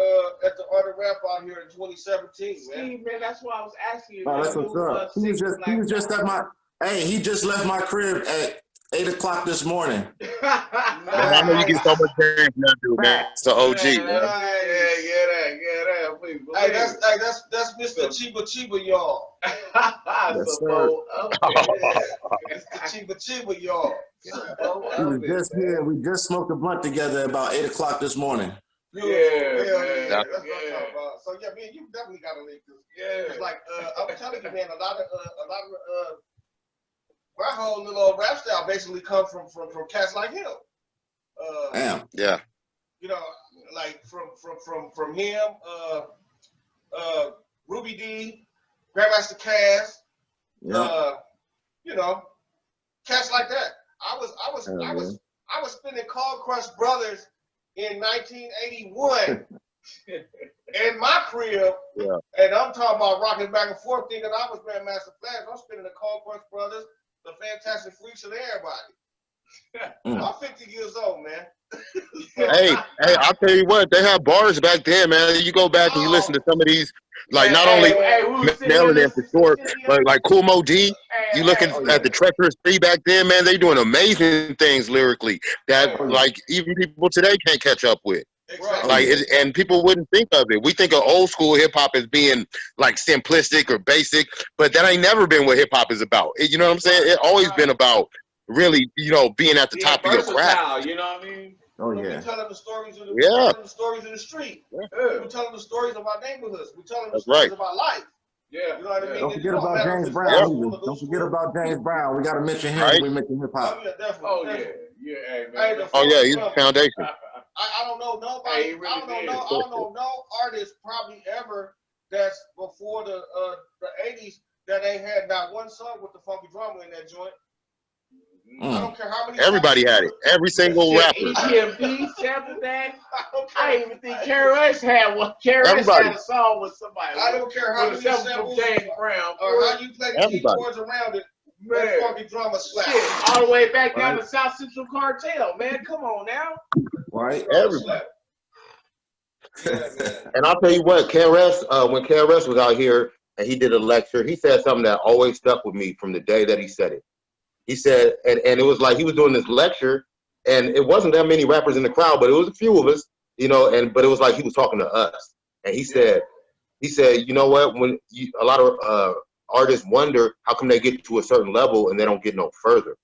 at the Art of Rap out here in 2017, man. Man, that's why I was asking you. Oh, that's what's up. He was just at my. Hey, he just left my crib at 8 o'clock this morning. I know you get so much game from that dude, man. It's the OG, man. Yeah, please. Hey, that's Mr. Chiba, y'all. Yes, sir. Mr. Chiba, y'all. He was just here. We just smoked a blunt together about 8 o'clock this morning. Yeah. That's what I'm talking about. So yeah, man, you definitely got to link this. Yeah. It's like I'm telling you, man, a lot of my whole little rap style basically comes from cats like him. Damn. Yeah. You know, like from him, Ruby D, Grandmaster Cass, you know, cats like that. I was spinning Cold Crush Brothers in 1981 in my crib, and I'm talking about rocking back and forth, thinking I was Grandmaster Flash. I'm spinning the Cold Crush Brothers, the Fantastic Freaks, and everybody. I'm 50 years old, man. hey, I'll tell you what, they had bars back then, man. You go back and you listen to some of these, like not only Maryland and for sure, but like Cool Mo D. You look at the Treacherous 3 back then, man. They doing amazing things lyrically that like even people today can't catch up with. Exactly. Like, and people wouldn't think of it. We think of old school hip hop as being like simplistic or basic, but that ain't never been what hip hop is about. You know what I'm saying? It's always been about really, you know, being at the top of your craft. You know what I mean? We're telling the stories of the stories of the street. We're telling the stories of our neighborhoods. We're telling the stories of our life. Yeah, you know what I mean? Don't forget about James Brown. Don't forget about James Brown. We got to mention him when we mention hip hop. Oh yeah, definitely. He's the foundation. I don't know nobody. I don't know no artist probably ever that's before the 80s that ain't had not one song with the funky drama in that joint. I don't care how many. Everybody had it. Every single rapper. EPMD sampled that. I didn't even think KRS had one. KRS had a song with somebody. I don't care how many samples James Brown or how you play the keyboards around it. Man, funky drama slap. Shit, all the way back down to South Central Cartel, man. Come on now. Right, everybody. And I'll tell you what, KRS, when KRS was out here and he did a lecture, he said something that always stuck with me from the day that he said it. He said, and it was like he was doing this lecture, and it wasn't that many rappers in the crowd, but it was a few of us, you know, but it was like he was talking to us. And he said, you know what, when a lot of artists wonder how come they get to a certain level and they don't get no further.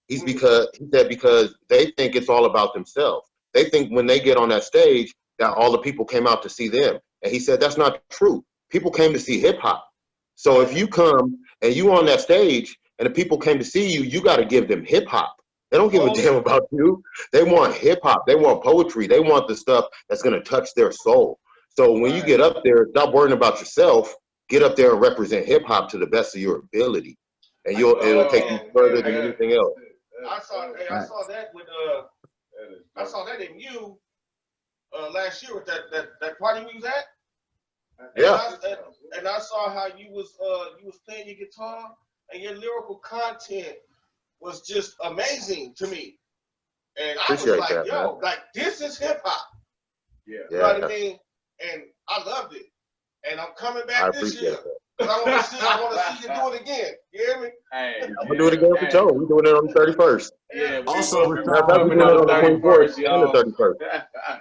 He said because they think it's all about themselves. They think when they get on that stage that all the people came out to see them. And he said that's not true. People came to see hip hop. So if you come and you on that stage and the people came to see you, you got to give them hip hop. They don't give a damn about you. They want hip hop. They want poetry. They want the stuff that's going to touch their soul. So when you get up there, stop worrying about yourself. Get up there and represent hip hop to the best of your ability, and it'll take you further than anything else. I saw that with I saw that in you last year with that party we was at. And I saw how you was playing your guitar and your lyrical content was just amazing to me. And I was like, yo, like this is hip hop. Yeah. You know what I mean? And I loved it. And I'm coming back this year. Because I want to see you do it again. You hear me? Hey, I'm going to do it again for Joe. We're doing it on the 31st. Yeah, also, we're doing it on the 24th and the 31st.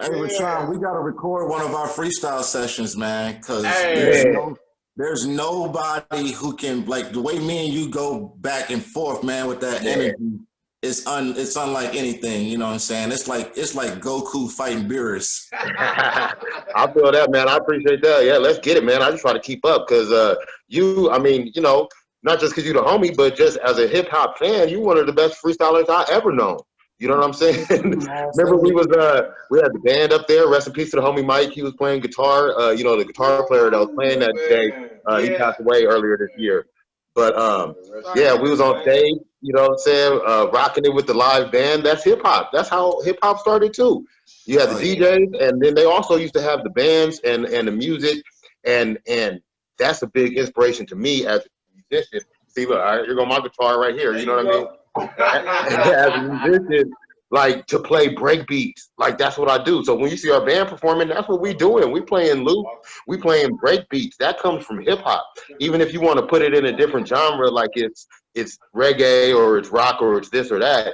Hey, Raashan, we got to record one of our freestyle sessions, man, because there's nobody who can, like, the way me and you go back and forth, man, with that energy. It's unlike anything, you know what I'm saying? It's like Goku fighting Beerus. I feel that, man. I appreciate that. Yeah, let's get it, man. I just try to keep up because I mean, you know, not just because you're the homie, but just as a hip hop fan, you one of the best freestylers I ever known. You know what I'm saying? Remember we had the band up there. Rest in peace to the homie Mike. He was playing guitar. You know, the guitar player that was playing that day. He passed away earlier this year. But yeah, we was on stage. You know what I'm saying? Rocking it with the live band. That's hip hop. That's how hip hop started too. You had the DJs, and then they also used to have the bands and the music, and that's a big inspiration to me as a musician. See, look, here go my guitar right here. You know what I mean? As a musician, like to play break beats, like that's what I do. So when you see our band performing, that's what we doing. We playing loop, we playing break beats. That comes from hip hop. Even if you want to put it in a different genre, like it's reggae or it's rock or it's this or that,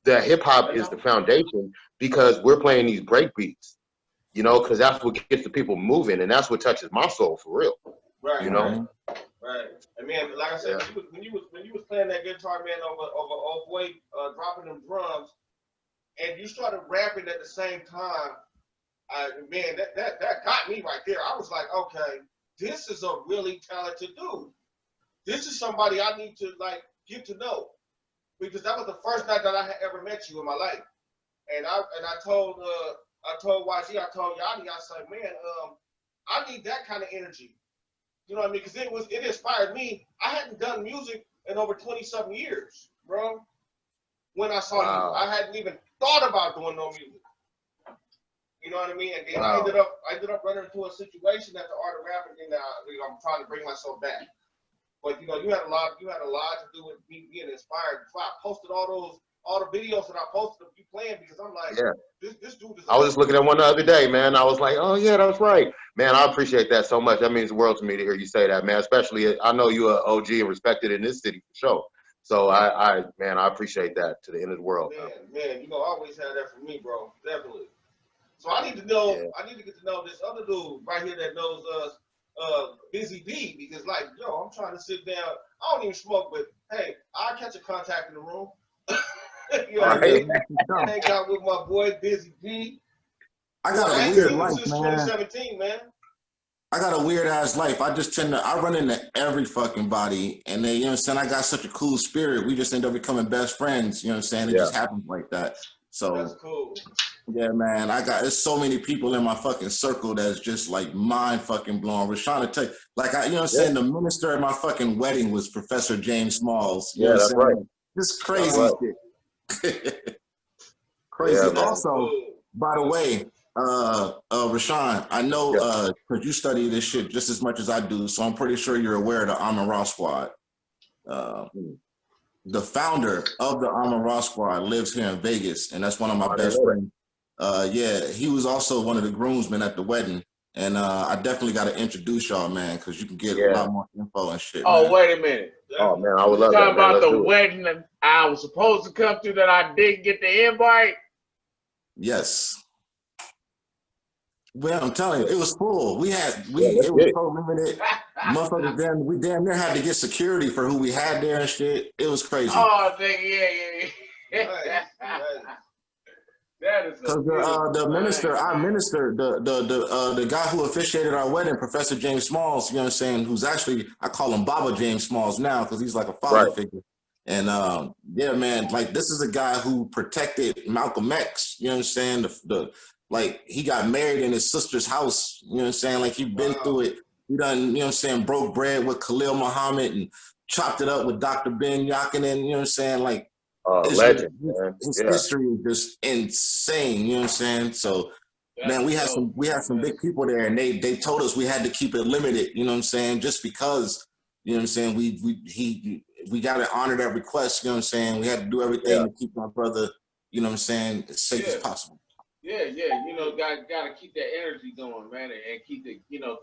the hip hop is the foundation because we're playing these break beats, you know, because that's what gets the people moving and that's what touches my soul for real. Right. You know. Right. I mean, like I said, when you was playing that guitar, man, over old boy dropping them drums. And you started rapping at the same time. Man, that got me right there. I was like, okay, this is a really talented dude. This is somebody I need to like get to know, because that was the first night that I had ever met you in my life. And I told YG, I told Yadie, I said, man, I need that kind of energy. You know what I mean? Because it inspired me. I hadn't done music in over 20-something years, bro. When I saw you, I hadn't even thought about doing no music. You know what I mean? And then I ended up running into a situation at the Art of Rap, and then I'm trying to bring myself back. But you had a lot to do with me being inspired. So I posted all the videos that I posted of you playing, because I'm like, this dude is. I was just looking at one the other day, man. I was like, oh yeah, that's right, man. I appreciate that so much. That means the world to me to hear you say that, man. Especially, I know you're an OG and respected in this city for sure. So I appreciate that to the end of the world. Man, I always had that for me, bro. Definitely. So I need to know. I need to get to know this other dude right here that knows Busy B, because like, I'm trying to sit down. I don't even smoke, but hey, I'll catch a contact in the room. You know what I mean? Hang out with my boy Busy B. I got a weird life, since man. 2017, man. I got a weird ass life. I run into every fucking body, and they, I got such a cool spirit. We just end up becoming best friends. It just happens like that. So that's cool. Yeah, man. There's so many people in my fucking circle that's just like mind fucking blown. Raashan to tell you, like, the minister at my fucking wedding was Professor James Smalls. You know what I'm saying? Right. This crazy shit. Crazy. Yeah, also, by the way, Raashan, I know because you study this shit just as much as I do, so I'm pretty sure you're aware of the Amon-Ra Squad. The founder of the Amon-Ra Squad lives here in Vegas, and that's one of my best friends. He was also one of the groomsmen at the wedding, and I definitely got to introduce y'all, man, because you can get a lot more info and shit. Oh, man. Wait a minute. Oh man, I would love that. Talking about the wedding that I was supposed to come to that I didn't get the invite. Yes. Well, I'm telling you, it was full. It was so limited. Motherfuckers, we damn near had to get security for who we had there and shit. It was crazy. Oh, yeah. That is because the minister, our minister, the guy who officiated our wedding, Professor James Smalls, you know what I'm saying, who's actually, I call him Baba James Smalls now because he's like a father figure. And man, like this is a guy who protected Malcolm X, you know what I'm saying? Like he got married in his sister's house, you know what I'm saying? Like he been through it. He done, you know what I'm saying, broke bread with Khalil Muhammad and chopped it up with Dr. Ben Yakinen, you know what I'm saying? Like legend. His history is just insane, you know what I'm saying? So man, we had some big people there, and they told us we had to keep it limited, you know what I'm saying? Just because, you know what I'm saying, we got to honor that request, you know what I'm saying? We had to do everything to keep my brother, you know what I'm saying, as safe as possible. Yeah, gotta keep that energy going, man, and keep it, you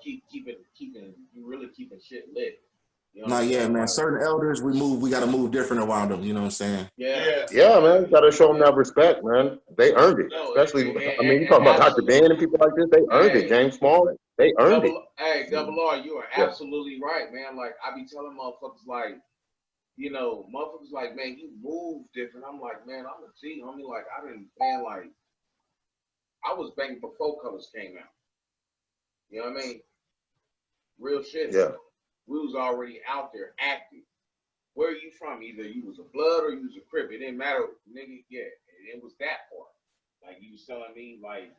really keeping shit lit. You know man. Certain elders, we gotta move different around them, you know what I'm saying? Yeah, man. You gotta show them that respect, man. They earned it. Especially, you talk about Dr. Ben and people like this, they earned it. James Small, they earned it. Hey, Double R, you are absolutely right, man. Like, I be telling motherfuckers, like, motherfuckers like, man, you move different. I'm like, man, I'm a G, homie. Like, I was banging before Colors came out. You know what I mean? Real shit. Yeah. We was already out there active. Where are you from? Either you was a blood or you was a crip. It didn't matter, nigga. Yeah, it was that part. Like you was telling me, like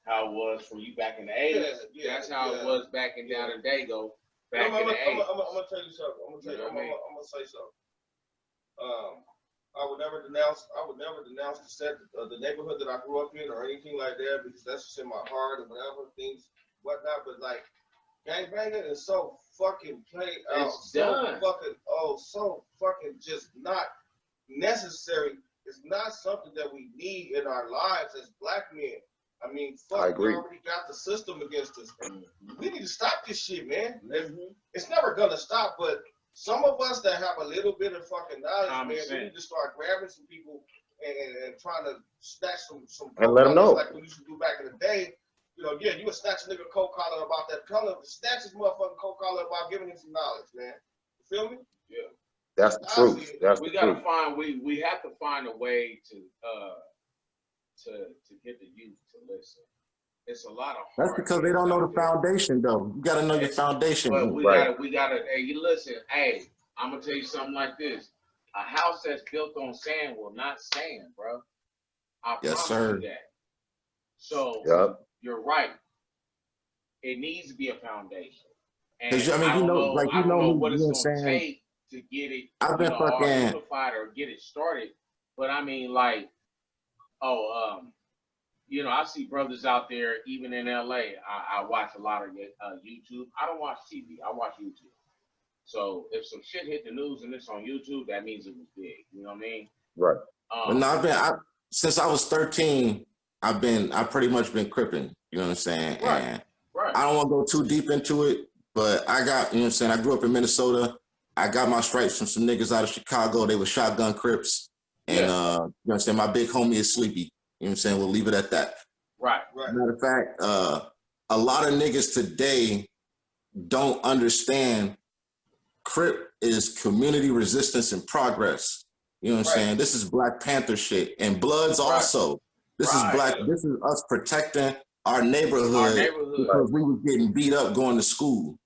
how it was for you back in the 80s. That's how it was back in down in Dago. Back in the 80s. I'm gonna tell you something. I'm gonna say something. I would never denounce the neighborhood that I grew up in or anything like that, because that's just in my heart and whatnot. But like, gangbanging is so fucking played out. It's done. So fucking just not necessary. It's not something that we need in our lives as black men. I mean, fuck, we already got the system against us. We need to stop this shit, man. It's never gonna stop, but some of us that have a little bit of fucking knowledge, man, we need to start grabbing some people and trying to snatch some and let them know, like we used to do back in the day. You would snatch a nigga coat collar about that color, snatch his motherfucking coat collar about giving him some knowledge, man. You feel me? Yeah. That's the truth. We have to find a way to get the youth to listen. it's a lot of. That's because they don't know the foundation, though. You got to know your foundation. But we gotta. Hey, you listen. Hey, I'm gonna tell you something like this: a house that's built on sand will not stand, bro. I promise you that. So you're right. It needs to be a foundation. And I don't know what it's gonna take to get it all unified or get it started. But I mean, like, you know, I see brothers out there, even in LA. I watch a lot of YouTube. I don't watch TV. I watch YouTube. So if some shit hit the news and it's on YouTube, that means it was big. You know what I mean? Right. But no, since I was 13, I've pretty much been cripping. You know what I'm saying? Right. And right. I don't want to go too deep into it, but I got, you know what I'm saying, I grew up in Minnesota. I got my stripes from some niggas out of Chicago. They were shotgun Crips. And, you know what I'm saying, my big homie is Sleepy. You know what I'm saying? We'll leave it at that. Right. Matter of fact, a lot of niggas today don't understand Crip is community resistance and progress. You know what I'm saying? This is Black Panther shit. And Bloods also. This is this is us protecting our neighborhood because we was getting beat up going to school.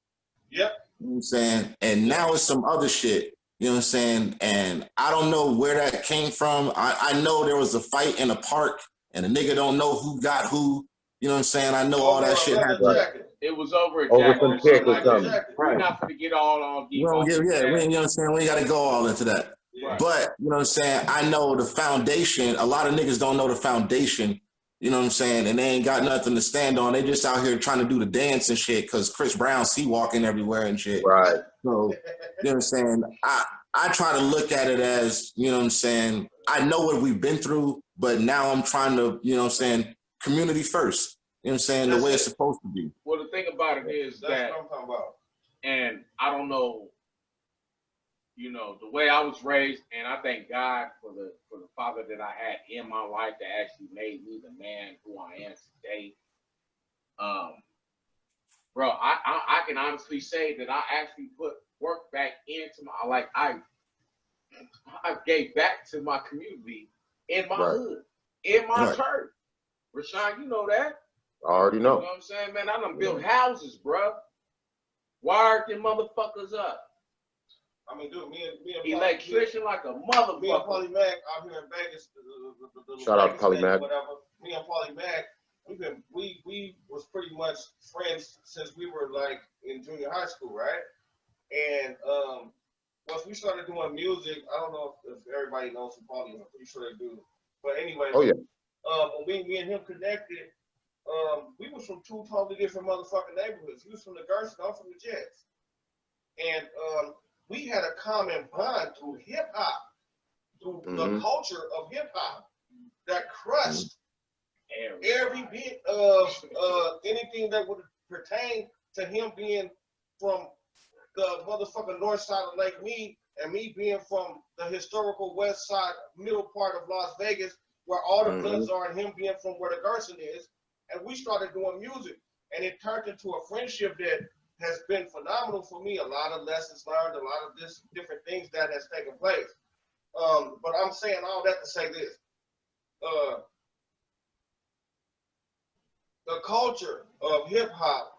Yep. You know what I'm saying? And now it's some other shit. You know what I'm saying? And I don't know where that came from. I know there was a fight in a park and a nigga don't know who got who. You know what I'm saying? I know all that shit happened. It was over a some kick or something. We're not going to get all on deep. You know what I'm saying? We ain't got to go all into that. Right. But, you know what I'm saying? I know the foundation. A lot of niggas don't know the foundation. You know what I'm saying? And they ain't got nothing to stand on. They just out here trying to do the dance and shit because Chris Brown see walking everywhere and shit. Right. So, you know what I'm saying? I try to look at it as, you know what I'm saying, I know what we've been through, but now I'm trying to, you know what I'm saying, community first. You know what I'm saying? The way it's supposed to be. Well, the thing about it is that's what I'm talking about. And I don't know, you know, the way I was raised, and I thank God for the father that I had in my life that actually made me the man who I am today. Bro, I can honestly say that I actually put work back into my, like, I gave back to my community in my hood, in my church. Raashan, you know that. I already know. You know what I'm saying, man? I done built houses, bro. Wired them motherfuckers up. I mean, dude, me and electrician like a motherfucker. Me and Paulie Mac out here in Vegas. Shout out to Paulie Mac. Whatever. Me and Paulie Mac, we was pretty much friends since we were like in junior high school, right? And once we started doing music, I don't know if everybody knows who Paulie is. I'm pretty sure they do. But anyway, when me and him connected, we was from two totally different motherfucking neighborhoods. He was from the Gerson, I'm from the Jets. And we had a common bond through hip hop, through the culture of hip hop that crushed every bit of anything that would pertain to him being from the motherfucking north side of Lake Mead and me being from the historical west side, middle part of Las Vegas, where all the Bloods are, and him being from where the Gerson is. And we started doing music, and it turned into a friendship that has been phenomenal for me. A lot of lessons learned, a lot of different things that has taken place. But I'm saying all that to say this. The culture of hip hop,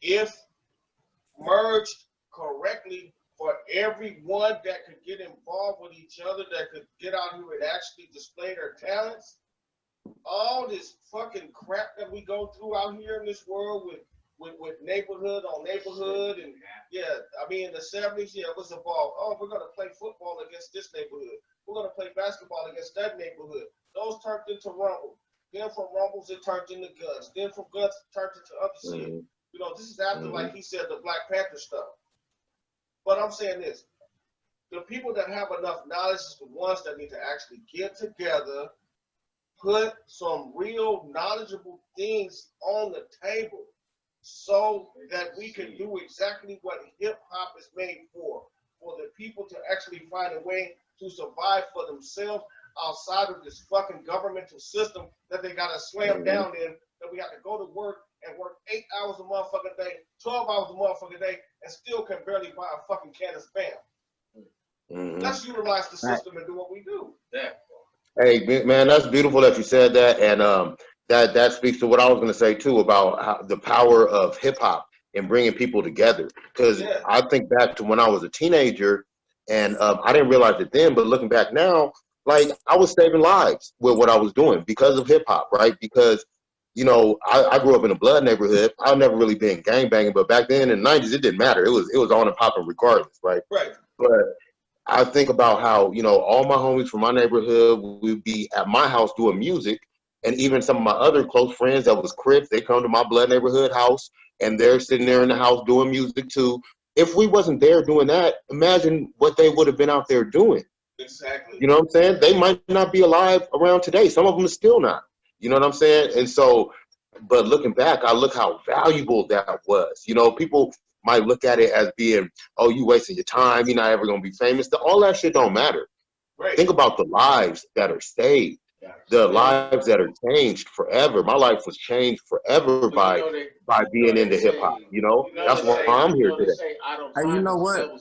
if merged correctly for everyone that could get involved with each other, that could get out here and actually display their talents, all this fucking crap that we go through out here in this world with neighborhood on neighborhood, and I mean in the 70s, it was evolved. Oh, we're gonna play football against this neighborhood. We're gonna play basketball against that neighborhood. Those turned into rumble. Then from rumbles it turned into guns. Then from guns it turned into other shit. You know, this is after, like he said, the Black Panther stuff. But I'm saying this: the people that have enough knowledge is the ones that need to actually get together, put some real knowledgeable things on the table so that we can do exactly what hip hop is made for the people to actually find a way to survive for themselves outside of this fucking governmental system that they gotta slam down in, that we have to go to work and work 8 hours a motherfucking day, 12 hours a motherfucking day, and still can barely buy a fucking can of Spam. Let's utilize the system and do what we do. Hey, man, that's beautiful that you said that. And that speaks to what I was going to say too about how, the power of hip hop and bringing people together. Because I think back to when I was a teenager, and I didn't realize it then, but looking back now, like I was saving lives with what I was doing because of hip hop, right? Because you know, I grew up in a blood neighborhood. I've never really been gang banging, but back then in the 90s, it didn't matter. It was on and popping regardless, right? Right. But I think about how, you know, all my homies from my neighborhood would be at my house doing music. And even some of my other close friends that was Crips, they come to my blood neighborhood house and they're sitting there in the house doing music too. If we wasn't there doing that, imagine what they would have been out there doing. Exactly. You know what I'm saying? They might not be alive around today. Some of them are still not. You know what I'm saying? And so, but looking back, I look how valuable that was. You know, people might look at it as being, oh, you wasting your time. You're not ever going to be famous. All that shit don't matter. Right. Think about the lives that are saved, the lives that are changed forever. My life was changed forever by being into hip hop. You know, that's why I'm here today. Hey, you know what?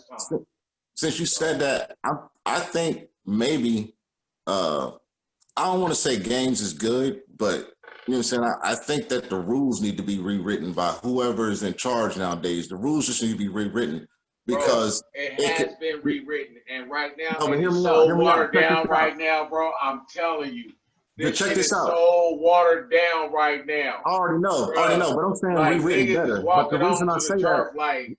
Since you said that, I think maybe, I don't want to say games is good, but you know what I'm saying? I think that the rules need to be rewritten by whoever is in charge nowadays. The rules just need to be rewritten because it has been rewritten, and right now it's so watered down right now, bro. I'm telling you, this shit is so watered down right now. I already know, but I'm saying like, rewritten better. But the reason I say that, like,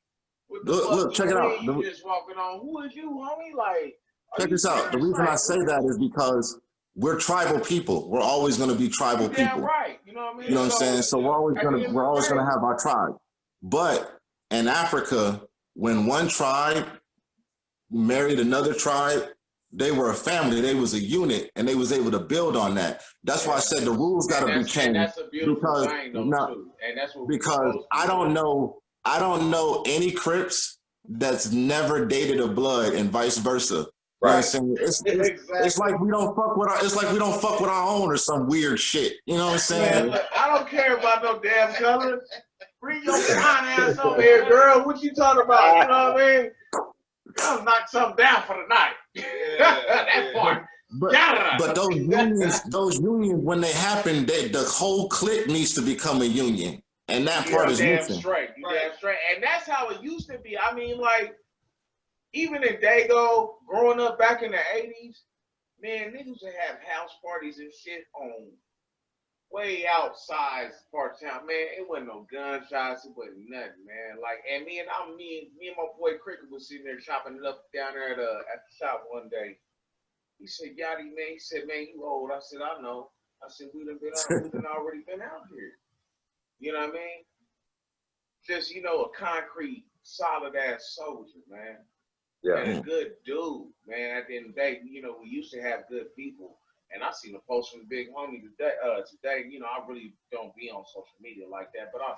look, check it out. You just walking on. Who is you, homie? Like, check this out. The reason I say that is because we're tribal people. We're always going to be tribal people. Damn right. You know what I mean? You know what I'm saying? So we're always going to have our tribe. But in Africa, when one tribe married another tribe, they were a family. They was a unit, and they was able to build on that. That's why I said the rules got to be changed. And that's a beautiful thing, though, too. And that's what because I don't know any Crips that's never dated a blood and vice versa. You know what I'm saying? It's like we don't fuck with our own or some weird shit. You know what I'm saying? Man, look, I don't care about no damn color. Bring your fine ass over here, girl. What you talking about? You know what I mean? I'll knock something down for the night. That part. But those unions, when they happen, the whole clique needs to become a union. And that part is missing. Straight. Damn straight. And that's how it used to be. I mean, like, even in Dago, growing up back in the 80s, man, niggas would have house parties and shit on way outside part of town. Man, it wasn't no gunshots, it wasn't nothing, man. Like, and me and my boy Cricket was sitting there chopping it up down there at the shop one day. He said, Yadie, man, he said, man, you old. I said, I know. I said, we've already been out here. You know what I mean? Just, you know, a concrete, solid ass soldier, man. Yeah. And a good dude, man. At the end of the day, you know, we used to have good people. And I seen a post from the big homie today. You know, I really don't be on social media like that, but I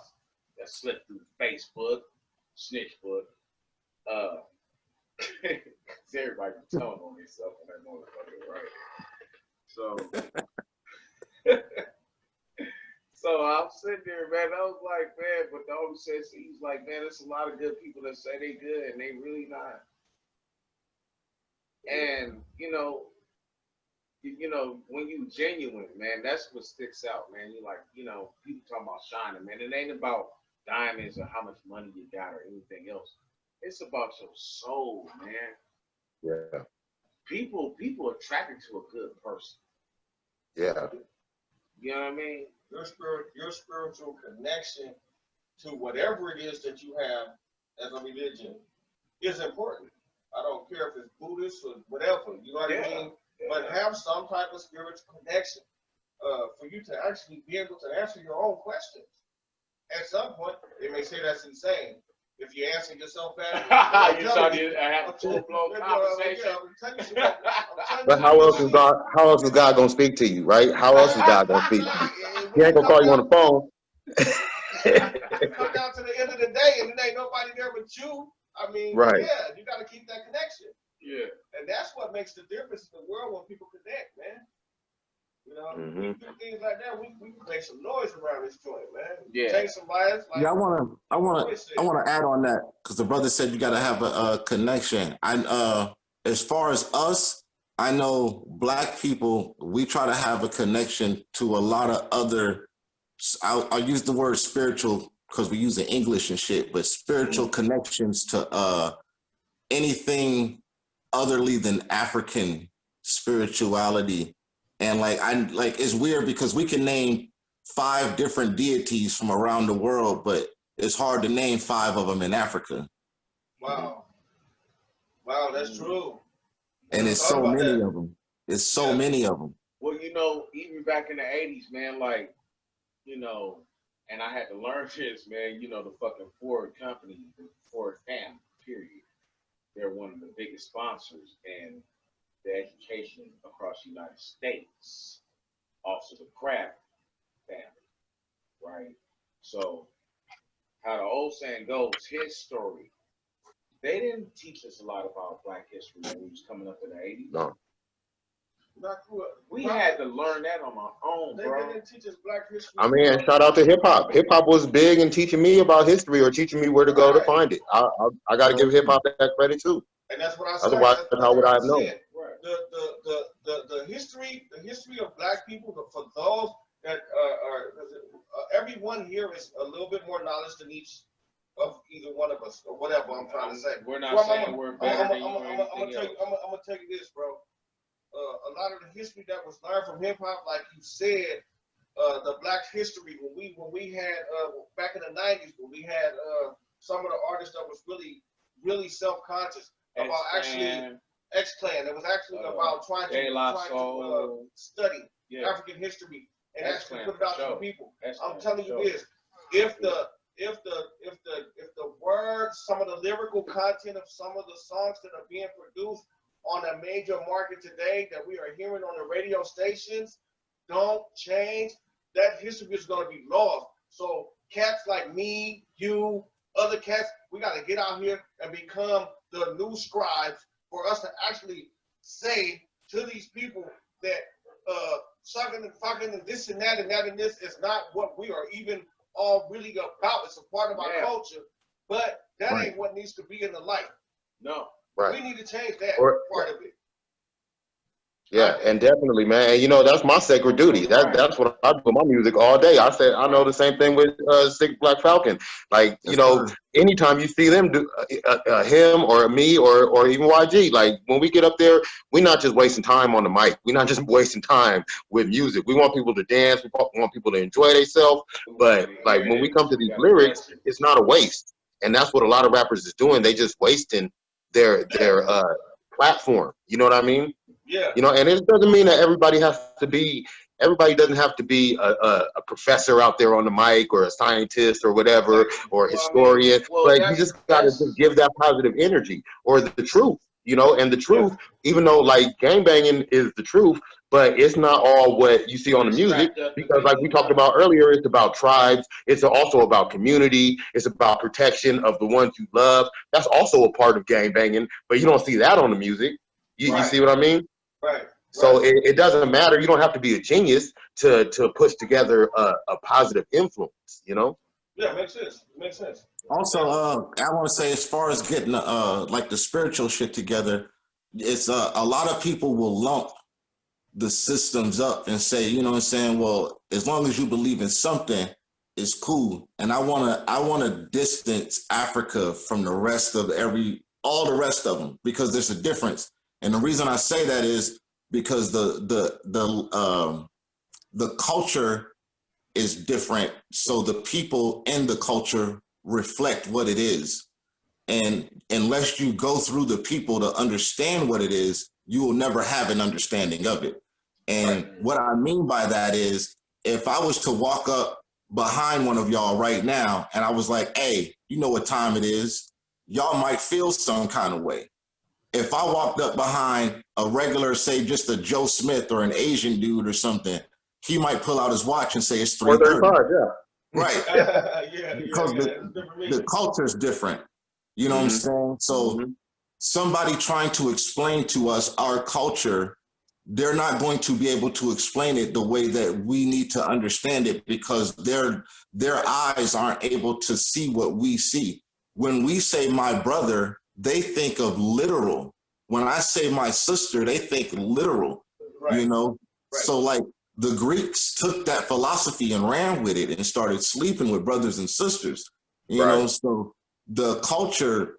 slipped through Facebook, Snitchbook. Everybody be telling on themselves on that motherfucker, right? So I'm sitting there, man. I was like, man, but the homie says, he's like, man, there's a lot of good people that say they good and they really not. And you know, when you genuine, man, that's what sticks out, man. You like, you know, people talking about shining, man. It ain't about diamonds or how much money you got or anything else. It's about your soul, man. Yeah. People attracted to a good person. Yeah. You know what I mean? Your spiritual connection to whatever it is that you have as a religion is important. I don't care if it's Buddhist or whatever, you know what I mean? Yeah. But have some type of spiritual connection for you to actually be able to answer your own questions. At some point, they may say that's insane. If you answer yourself back, you trying to have a full-blown conversation. But how else is God gonna speak to you, right? How else is God gonna speak to you? He ain't gonna call you on the phone. Come down to the end of the day, and there ain't nobody there but you. I mean, right. Yeah, you got to keep that connection. Yeah. And that's what makes the difference in the world when people connect, man. You know, we do things like that. We can make some noise around this joint, man. Yeah. Take some lives. Like, yeah, I want to add on that because the brother said you got to have a connection. As far as us, I know Black people, we try to have a connection to a lot of other, I'll use the word spiritual because we use it in English and shit, but spiritual connections to anything otherly than African spirituality. And it's weird because we can name 5 different deities from around the world, but it's hard to name 5 of them in Africa. Wow. Wow, that's true. And it's so many of them. It's so many of them. Well, even back in the 80s, man, and I had to learn this, man, the fucking Ford company, the Ford family, period. They're one of the biggest sponsors in the education across the United States. Also the Kraft family, right? So how the old saying goes, his story. They didn't teach us a lot about Black history when we was coming up in the 80s. No. We had to learn that on our own, bro. They didn't teach us Black history. I mean, shout out to hip hop. Hip hop was big in teaching me about history or teaching me where to go to find it. I got to give hip hop that credit too. And that's what I said. Otherwise, how would I have known? The history of Black people, for those that everyone here is a little bit more knowledge than each of either one of us, or whatever I'm trying to say. We're not saying we're better than you or anything else. I'm gonna tell you this, bro. A lot of the history that was learned from hip hop, like you said, the Black history when we had back in the 90s, when we had some of the artists that was really self-conscious about actually X-Clan. It was actually about trying to study African history and actually put it out to the people. I'm telling you this: if the words, some of the lyrical content of some of the songs that are being produced on a major market today that we are hearing on the radio stations don't change, that history is going to be lost. So cats like me, you, other cats, we got to get out here and become the new scribes for us to actually say to these people that sucking and fucking and this and that and this is not what we are even all really about. It's a part of our culture, but that ain't what needs to be in the light. No. Right. We need to change that part of it. Yeah, and definitely, man. And that's my sacred duty. That's what I do with my music all day. I know the same thing with SIC BLACKFALCON. Like, anytime you see them do him or me or even YG, like when we get up there, we're not just wasting time on the mic. We're not just wasting time with music. We want people to dance. We want people to enjoy themselves. But like when we come to these lyrics, it's not a waste. And that's what a lot of rappers is doing. They just wasting their platform. You know what I mean? Yeah. And it doesn't mean that everybody doesn't have to be a professor out there on the mic or a scientist or whatever or a historian. But you just gotta just give that positive energy or the truth, and the truth, even though like gangbanging is the truth, but it's not all what you see on the music, because like we talked about earlier, it's about tribes. It's also about community. It's about protection of the ones you love. That's also a part of gangbanging, but you don't see that on the music. You see what I mean? Right. So it doesn't matter. You don't have to be a genius to push together a positive influence, Yeah, makes sense. Also, I want to say, as far as getting like the spiritual shit together, it's a lot of people will lump the systems up and say, well, as long as you believe in something, it's cool. And I wanna distance Africa from the rest of all the rest of them, because there's a difference. And the reason I say that is because the culture is different. So the people in the culture reflect what it is. And unless you go through the people to understand what it is, you will never have an understanding of it. And what I mean by that is, if I was to walk up behind one of y'all right now and I was like, hey, you know what time it is, y'all might feel some kind of way. If I walked up behind a regular, say just a Joe Smith or an Asian dude or something, he might pull out his watch and say it's 3:30. Right. Because the culture is different. You know what I'm saying? So somebody trying to explain to us our culture, they're not going to be able to explain it the way that we need to understand it, because their eyes aren't able to see what we see. When we say my brother, they think of literal. when I say my sister, they think literal, you know? Right. So like the Greeks took that philosophy and ran with it and started sleeping with brothers and sisters, you know? So the culture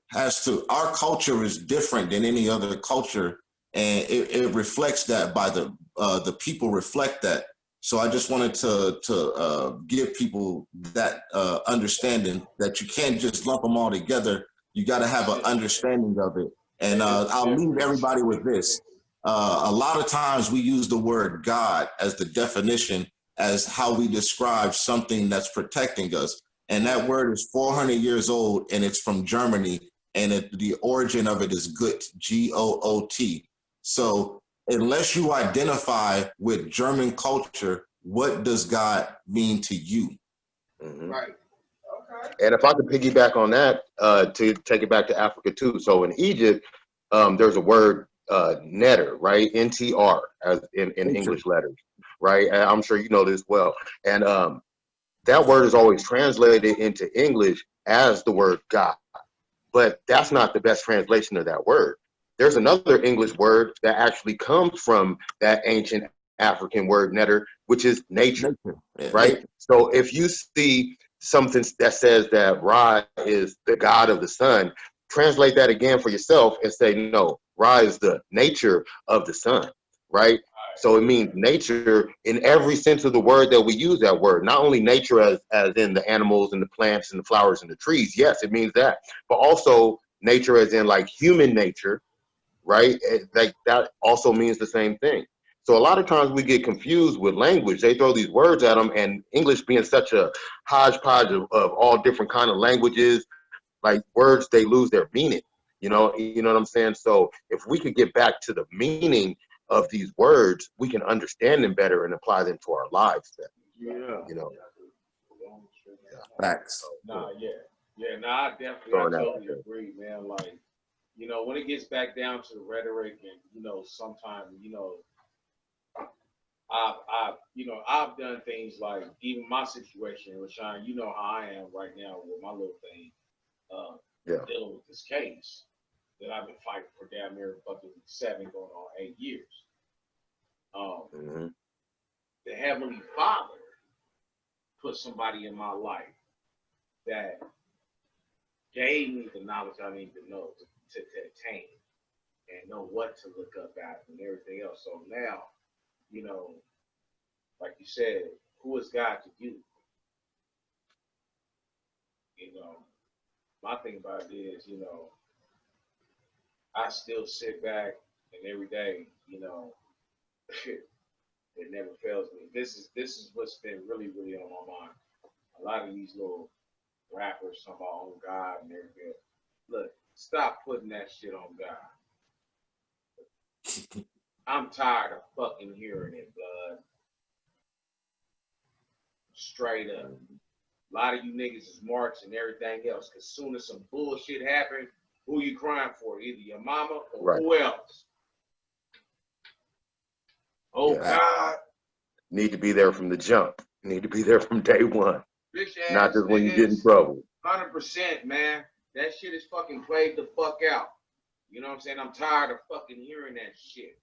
our culture is different than any other culture, and it reflects that by the people reflect that. So I just wanted to give people that understanding that you can't just lump them all together. You got to have an understanding of it. And I'll leave everybody with this. A lot of times we use the word God as the definition as how we describe something that's protecting us. And that word is 400 years old, and it's from Germany, and the origin of it is Gut, G-O-O-T. So unless you identify with German culture, what does God mean to you? Mm-hmm. Right. Okay. And if I could piggyback on that, to take it back to Africa too. So in Egypt, there's a word, netter, right? N-T-R, as in English letters, right? And I'm sure you know this well. And that word is always translated into English as the word God. But that's not the best translation of that word. There's another English word that actually comes from that ancient African word netter, which is nature, right? So if you see something that says that Ra is the god of the sun, translate that again for yourself and say, no, Ra is the nature of the sun, right? So it means nature in every sense of the word that we use that word, not only nature as in the animals and the plants and the flowers and the trees. Yes, it means that, but also nature as in like human nature, right? Like that also means the same thing. So a lot of times we get confused with language. They throw these words at them, and English being such a hodgepodge of all different kind of languages, like words, they lose their meaning. You know what I'm saying? So if we could get back to the meaning of these words, we can understand them better and apply them to our lives better. Yeah. You know. Facts. Nah, I totally agree, man. Like, you know, when it gets back down to rhetoric, and you know, sometimes, you know, I've done things like, even my situation, Raashan, you know how I am right now with my little thing, dealing with this case that I've been fighting for damn near fucking 7 going on 8 years. The Heavenly Father put somebody in my life that gave me the knowledge I need to know to attain and know what to look up at and everything else. So now, you know, like you said, who is God to you? You know, my thing about it is, you know, I still sit back and every day, you know, it never fails me. This is what's been really, really on my mind. A lot of these little rappers talking about on God and everything. Look, stop putting that shit on God. I'm tired of fucking hearing it, blood. Straight up. A lot of you niggas is marks and everything else, because soon as some bullshit happens, who you crying for? Either your mama or who else? Oh, God. Need to be there from the jump. Need to be there from day one. Not just when you get in trouble. 100%, man. That shit is fucking played the fuck out. You know what I'm saying? I'm tired of fucking hearing that shit.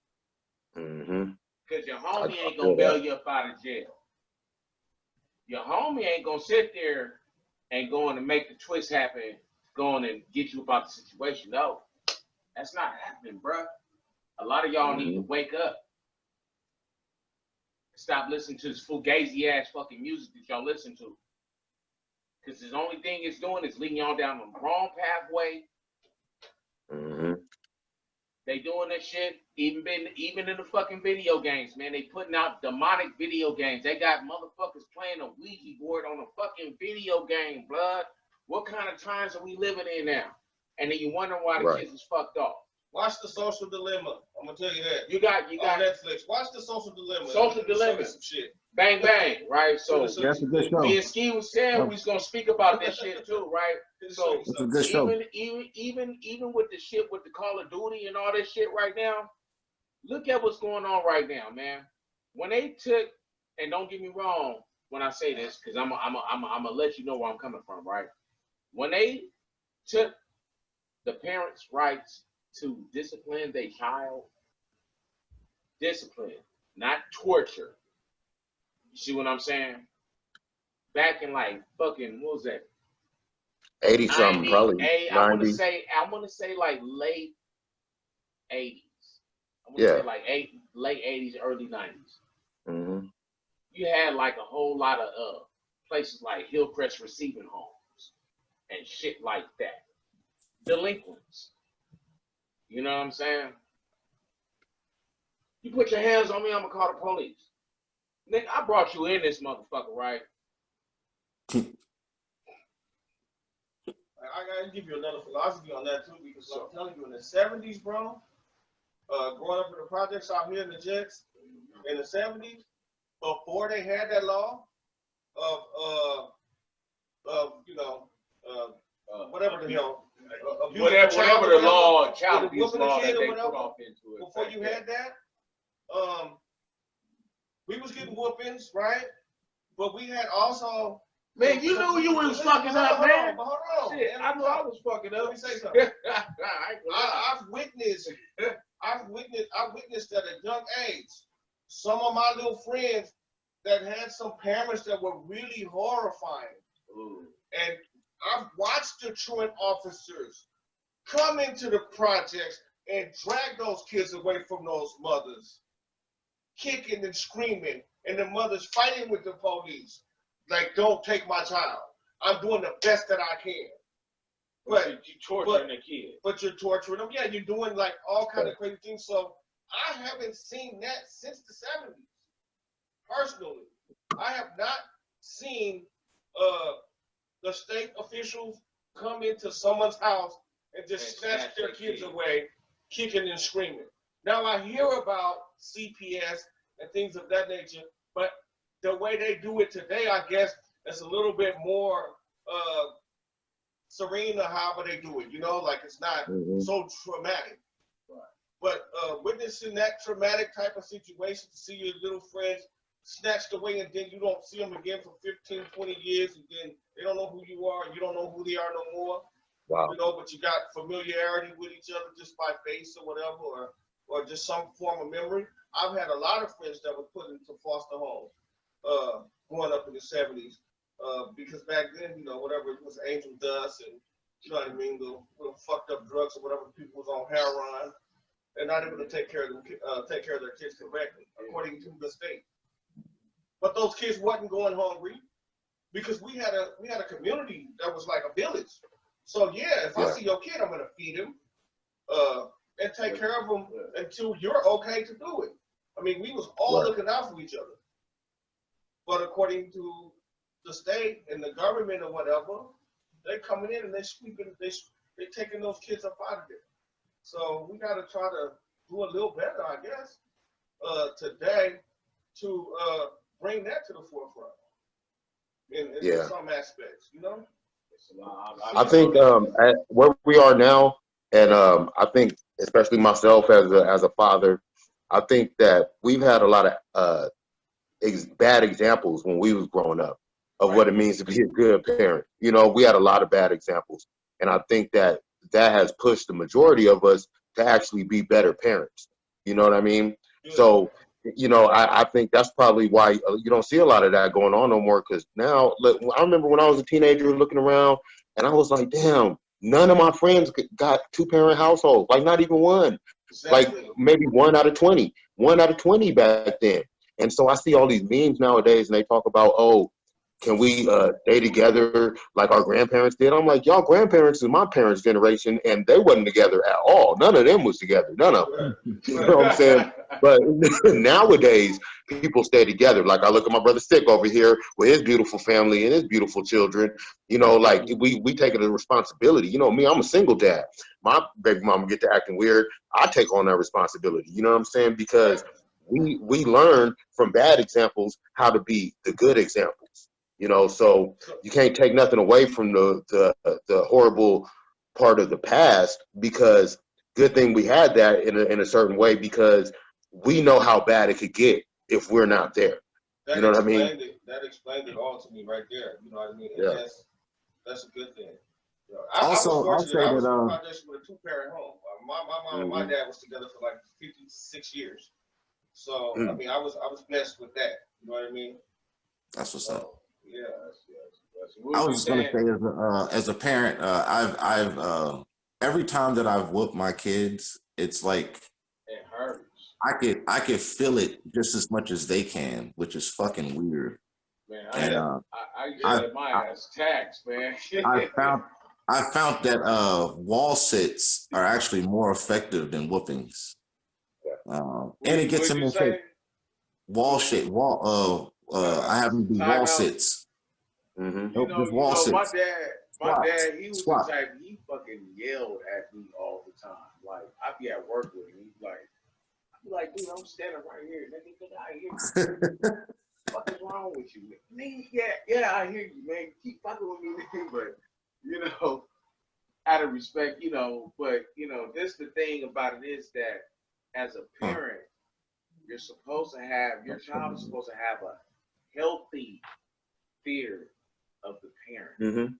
Because your homie ain't gonna bail you up out of jail. Your homie ain't gonna sit there and going to make the twist happen, going and get you about the situation. No, that's not happening, bruh. A lot of y'all need to wake up. Stop listening to this fugazi ass fucking music that y'all listen to. Because the only thing it's doing is leading y'all down the wrong pathway. They doing this shit, even in the fucking video games, man. They putting out demonic video games. They got motherfuckers playing a Ouija board on a fucking video game, blood. What kind of times are we living in now? And then you wonder why the kids is fucked off. Watch The Social Dilemma. I'm gonna tell you that. You got on Netflix. Watch The Social Dilemma. Social Dilemma. Some shit. Bang bang, right? So that's a good show. Me and Ski was saying we was gonna speak about this shit too, right? So it's a good show. Even with the shit with the Call of Duty and all this shit right now, look at what's going on right now, man. When they took, and don't get me wrong when I say this, because I'm gonna let you know where I'm coming from, right? When they took the parents' rights to discipline their child. Discipline, not torture. You see what I'm saying? Back in like fucking, what was that? 80 something, probably 90. I want to say like late 80s. I want to say like late 80s, early 90s. Mm-hmm. You had like a whole lot of places like Hillcrest Receiving Homes and shit like that. Delinquents. You know what I'm saying? You put your hands on me, I'm gonna call the police. Nigga, I brought you in this motherfucker, right? I gotta give you another philosophy on that too, because I'm telling you, in the 70s, bro, growing up in the projects out here in the Jets, in the 70s, before they had that law of whatever the hell, whatever the law, child abuse law that they put off into it. Before you had that, we was getting whoopings, right? But we had also. Man, you knew you was fucking up, man. Hold on. Shit, I knew I was fucking up. Let me say something. I've witnessed at a young age some of my little friends that had some parents that were really horrifying. Ooh. And I've watched the truant officers come into the projects and drag those kids away from those mothers, kicking and screaming, and the mothers fighting with the police. Like, don't take my child. I'm doing the best that I can. But you're torturing the kid. But you're torturing them. Yeah, you're doing like all kind of crazy things. So I haven't seen that since the 70s. Personally, I have not seen the state officials come into someone's house and just snatch their kids away, kicking and screaming. Now I hear about CPS and things of that nature, but the way they do it today, I guess, is a little bit more serene or however they do it, you know, like it's not so traumatic. Right. But witnessing that traumatic type of situation, to see your little friends snatched away and then you don't see them again for 15, 20 years, and then they don't know who you are, and you don't know who they are no more. Wow. You know, but you got familiarity with each other just by face or whatever, or just some form of memory. I've had a lot of friends that were put into foster homes. Growing up in the 70s, because back then, you know, whatever it was, angel dust, and you know what I mean, the little fucked up drugs or whatever, people was on heroin, and not able to take care of their kids correctly, according to the state. But those kids wasn't going hungry, because we had a community that was like a village. So yeah, if I see your kid, I'm gonna feed him, and take care of him until you're okay to do it. I mean, we was all looking out for each other. But according to the state and the government or whatever, they coming in and they sweeping, they taking those kids up out of there. So we got to try to do a little better, I guess, today to bring that to the forefront in some aspects, you know? I think at where we are now, and I think especially myself as a father, I think that we've had a lot of bad examples when we was growing up of what it means to be a good parent. You know, we had a lot of bad examples, and I think that has pushed the majority of us to actually be better parents. You know what I mean? So, you know, I think that's probably why you don't see a lot of that going on no more. Because now, look, I remember when I was a teenager looking around, and I was like, damn, none of my friends got two-parent households. Like, not even one. Exactly. Like maybe 1 out of 20. 1 out of 20 back then. And so I see all these memes nowadays, and they talk about, oh, can we stay together like our grandparents did? I'm like, y'all grandparents is my parents' generation, and they wasn't together at all. None of them was together. None of them. You know what I'm saying? But nowadays, people stay together. Like I look at my brother Stick over here with his beautiful family and his beautiful children. You know, like we take it as a responsibility. You know me, I'm a single dad. My baby mama get to acting weird. I take on that responsibility. You know what I'm saying? Because we learn from bad examples how to be the good examples, you know. So you can't take nothing away from the horrible part of the past, because good thing we had that in a certain way, because we know how bad it could get if we're not there. You know what I mean? That explained it all to me right there. You know what I mean? And that's a good thing. You know, Also, I was fortunate. I was in a foundation with a two-parent home. My mom and my dad was together for like 56 years. So I mean, I was blessed with that. You know what I mean? That's what's up. Yeah. I was just gonna say, as a parent, I've every time that I've whooped my kids, it's like it hurts. I could feel it just as much as they can, which is fucking weird. Man, I get my ass taxed, man. I found that wall sits are actually more effective than whoopings. And it gets them in shape. I have them do wall sits. Just wall sits. My dad, he was the type, he fucking yelled at me all the time. Like, I'd be at work with him. He's like, dude, I'm standing right here. Nigga, get out of here. What is wrong with you, man? Yeah, I hear you, man. Keep fucking with me, man. But, out of respect, but, this the thing about it is that as a parent, you're supposed to have, your child is supposed to have a healthy fear of the parent.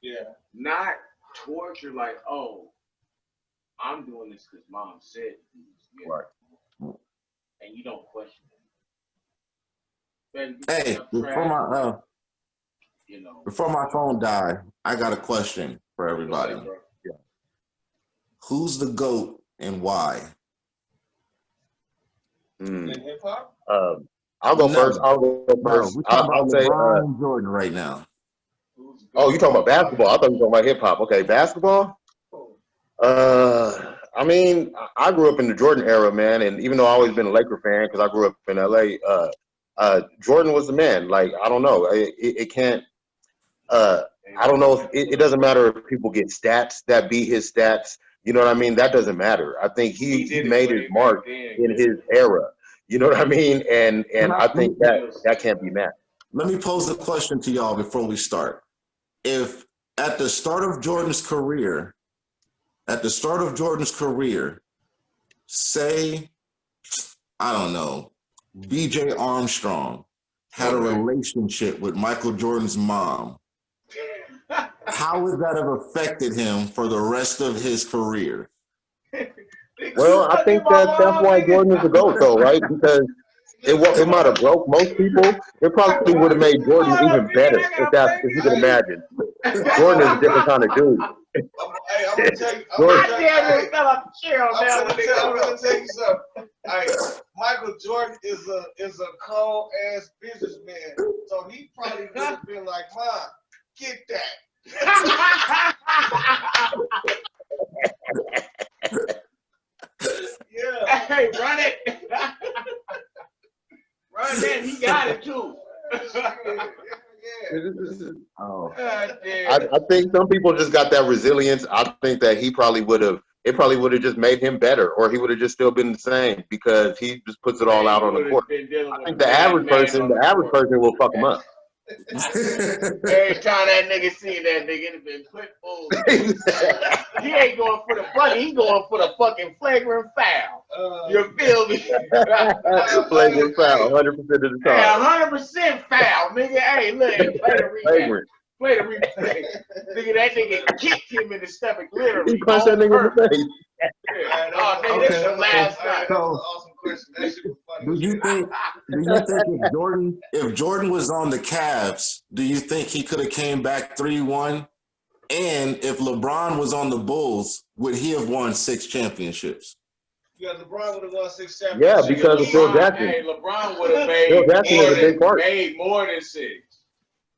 Yeah. Not torture like, oh, I'm doing this because mom said to. Right. And you don't question it. Hey, before my phone died, I got a question for everybody. Yeah. Who's the GOAT and why? In hip hop? I'll go first. We're talking about LeBron and Jordan right now. Oh, you talking about basketball? I thought you were talking about hip hop. Okay, basketball. I mean, I grew up in the Jordan era, man, and even though I've always been a Laker fan because I grew up in LA, Jordan was the man. Like, I don't know, it can't. I don't know if it doesn't matter if people get stats that beat his stats. You know what I mean? That doesn't matter. I think he made his mark in his era. You know what I mean? And I think that can't be matched. Let me pose a question to y'all before we start. If at the start of Jordan's career, say, I don't know, B.J. Armstrong had a relationship with Michael Jordan's mom, how would that have affected him for the rest of his career? Well, I think that's why Jordan is the GOAT, though, right? Because it might have broke most people. It probably would have made Jordan even better, if you can imagine. Jordan is a different kind of dude. Hey, I'm gonna tell you. I'm gonna tell you something. Hey, Michael Jordan is a cold ass businessman, so he probably would have been like, "Mom, get that." Yeah. Hey, run it. Run that. He got it too. Oh. I think some people just got that resilience. I think that it probably would have just made him better, or he would have just still been the same because he just puts it all out on the court. I think the average person will fuck him up. Every time that nigga see that nigga, it been put full. He ain't going for the bunny, he going for the fucking flagrant foul. You feel me? Flagrant foul, 100% of the time. Yeah, 100% foul, nigga. Hey, look, play the replay. Nigga, that nigga kicked him in the stomach, literally. He punched that nigga in the face. Oh, nigga, this your last night. That was an awesome question. That shit was funny. Do you think if Jordan was on the Cavs, do you think he could have came back 3-1? And if LeBron was on the Bulls, would he have won 6 championships? Yeah, LeBron would have won 6 championships. Yeah, because of Phil Jackson. Hey, LeBron would have made more than 6.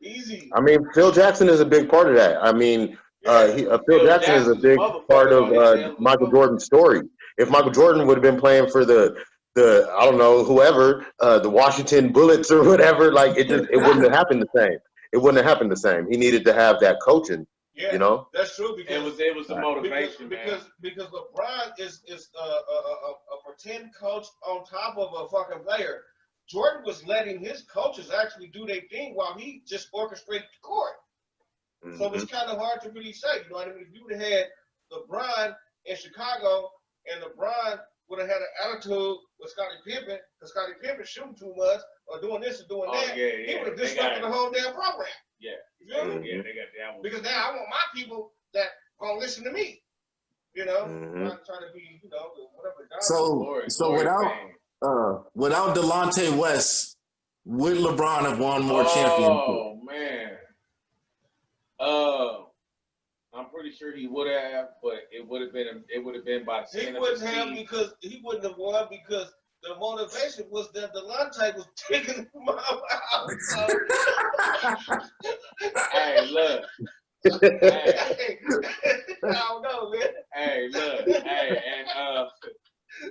Easy. I mean, Phil Jackson is a big part of that. I mean, Phil Jackson is a big part of Michael Jordan's story. If Michael Jordan would have been playing for the I don't know, whoever, the Washington Bullets or whatever, like it wouldn't have happened the same. It wouldn't have happened the same. He needed to have that coaching. Yeah, you know, that's true because it was the motivation, because LeBron is a pretend coach on top of a fucking player. Jordan was letting his coaches actually do their thing while he just orchestrated the court. Mm-hmm. So it's kind of hard to really say. You know what I mean? If you would have had LeBron in Chicago and LeBron would have had an attitude with Scottie Pippen, because Scottie Pippen shooting too much or doing this or doing that, he would have disrupted the whole damn program. Yeah. You feel me? Yeah, they got that one. Because now I want my people that gonna listen to me. You know, trying to be, you know, whatever. So without Delonte West, would LeBron have won more championships? Oh man. I'm pretty sure he would have, but it would have been by the He wouldn't have because he wouldn't have won because the motivation was that Delonte was taking him out. Hey, look. Hey, I don't know, man. Hey, look. Hey, and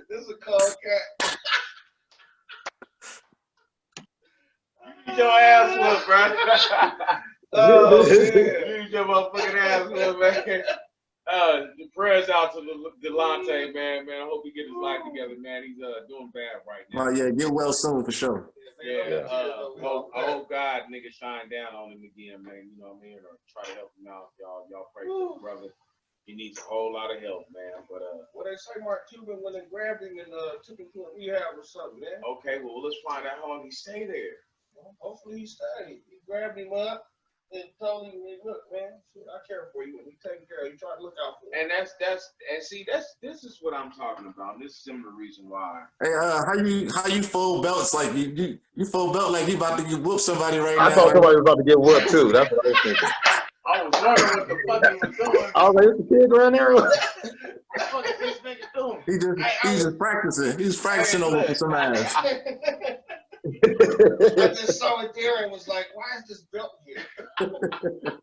this is a cold cat. Get your ass whooped, bro. Oh, man. Use your motherfucking ass whooped, man. Prayers out to Delonte, man. I hope he get his life together, man. He's doing bad right now. Oh yeah, get well soon for sure. Yeah. I hope God nigga shine down on him again, man. You know what I mean? Or try to help him out. Y'all pray for his brother. He needs a whole lot of help, man. But what they say, Mark Cuban when they grabbed him and took him to a rehab or something, man. Okay, well let's find out how long he stayed there. Well, hopefully he stayed. He grabbed him up and told him, look, man, I care for you and we take care of you. Try to look out for you. And this is what I'm talking about. This is some of the reason why. Hey, how you fold belts like you fold belt like you about to whoop somebody right now? I thought somebody was about to get whooped too. That's what I was thinking. I was wondering what the fuck he was doing. I was like, "It's the kid around there." What the fuck is this nigga doing? He's just practicing. He's practicing over some ass. I just saw it there and was like, why is this belt here?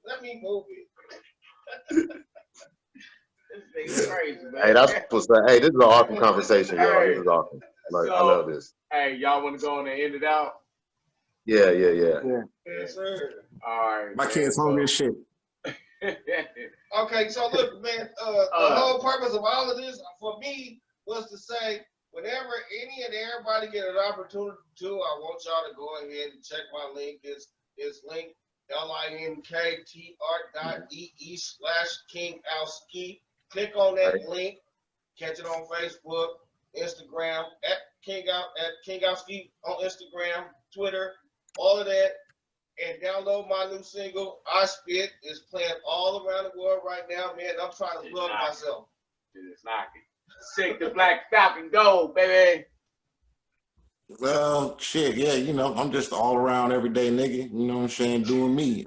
Let me move it. This thing's crazy, man. Hey, that's what's that. Hey, this is an awesome conversation, y'all. This is awesome. Like, I love this. Hey, y'all want to go on and end it out? Yeah. Yes, sir. All right. My kid's hungry as shit. Okay, so look, man, the whole purpose of all of this for me was to say, whenever any and everybody get an opportunity to, I want y'all to go ahead and check my link. It's link linktr.ee/King ALSKI. Click on that link. Catch it on Facebook, Instagram, at King ALSKI on Instagram, Twitter, all of that. And download my new single, I Spit. It's playing all around the world right now, man. I'm trying to plug myself. It's knocking. SIC the BLACKFALCON, go, baby. Well, shit, yeah, you know, I'm just all around everyday nigga, you know what I'm saying, doing me.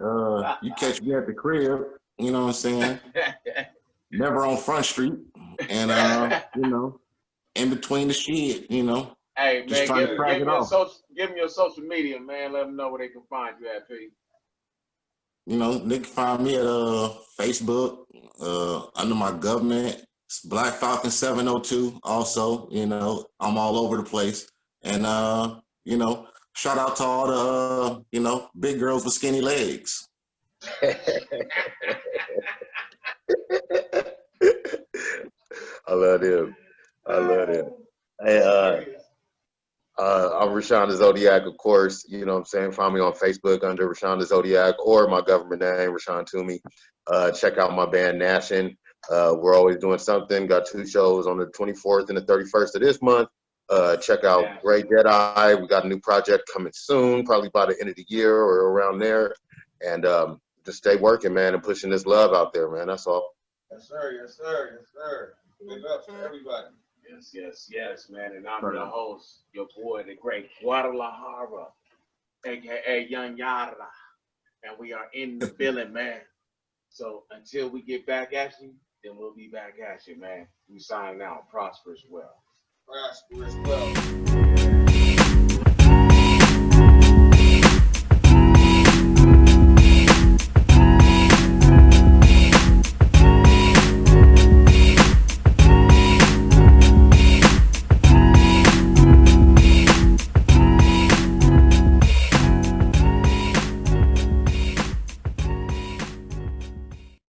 You catch me at the crib, you know what I'm saying, never on Front Street, and, you know, in between the shit, you know. Hey, just man, give me your social media, man. Let them know where they can find you at, P. You know, they can find me at Facebook, under my government. It's BLACKFALCON 702 also, you know, I'm all over the place. And, you know, shout out to all the, you know, big girls with skinny legs. I love him. Hey, I'm Raashan the ZodiaK, of course. You know what I'm saying? Find me on Facebook under Raashan the ZodiaK or my government name, Raashan Toomey. Check out my band, Raashan. We're always doing something. Got 2 shows on the 24th and the 31st of this month. Check out Great Yadie. We got a new project coming soon, probably by the end of the year or around there. And just stay working, man, and pushing this love out there, man. That's all. Yes, sir. Big ups to everybody. Yes, man. And I'm your host, your boy, the great Guadalajara, a.k.a. Young Yadie. And we are in the building, man. So until we get back at you, then we'll be back at you, man. We signing out. Prosperous Wealth. Prosperous Wealth.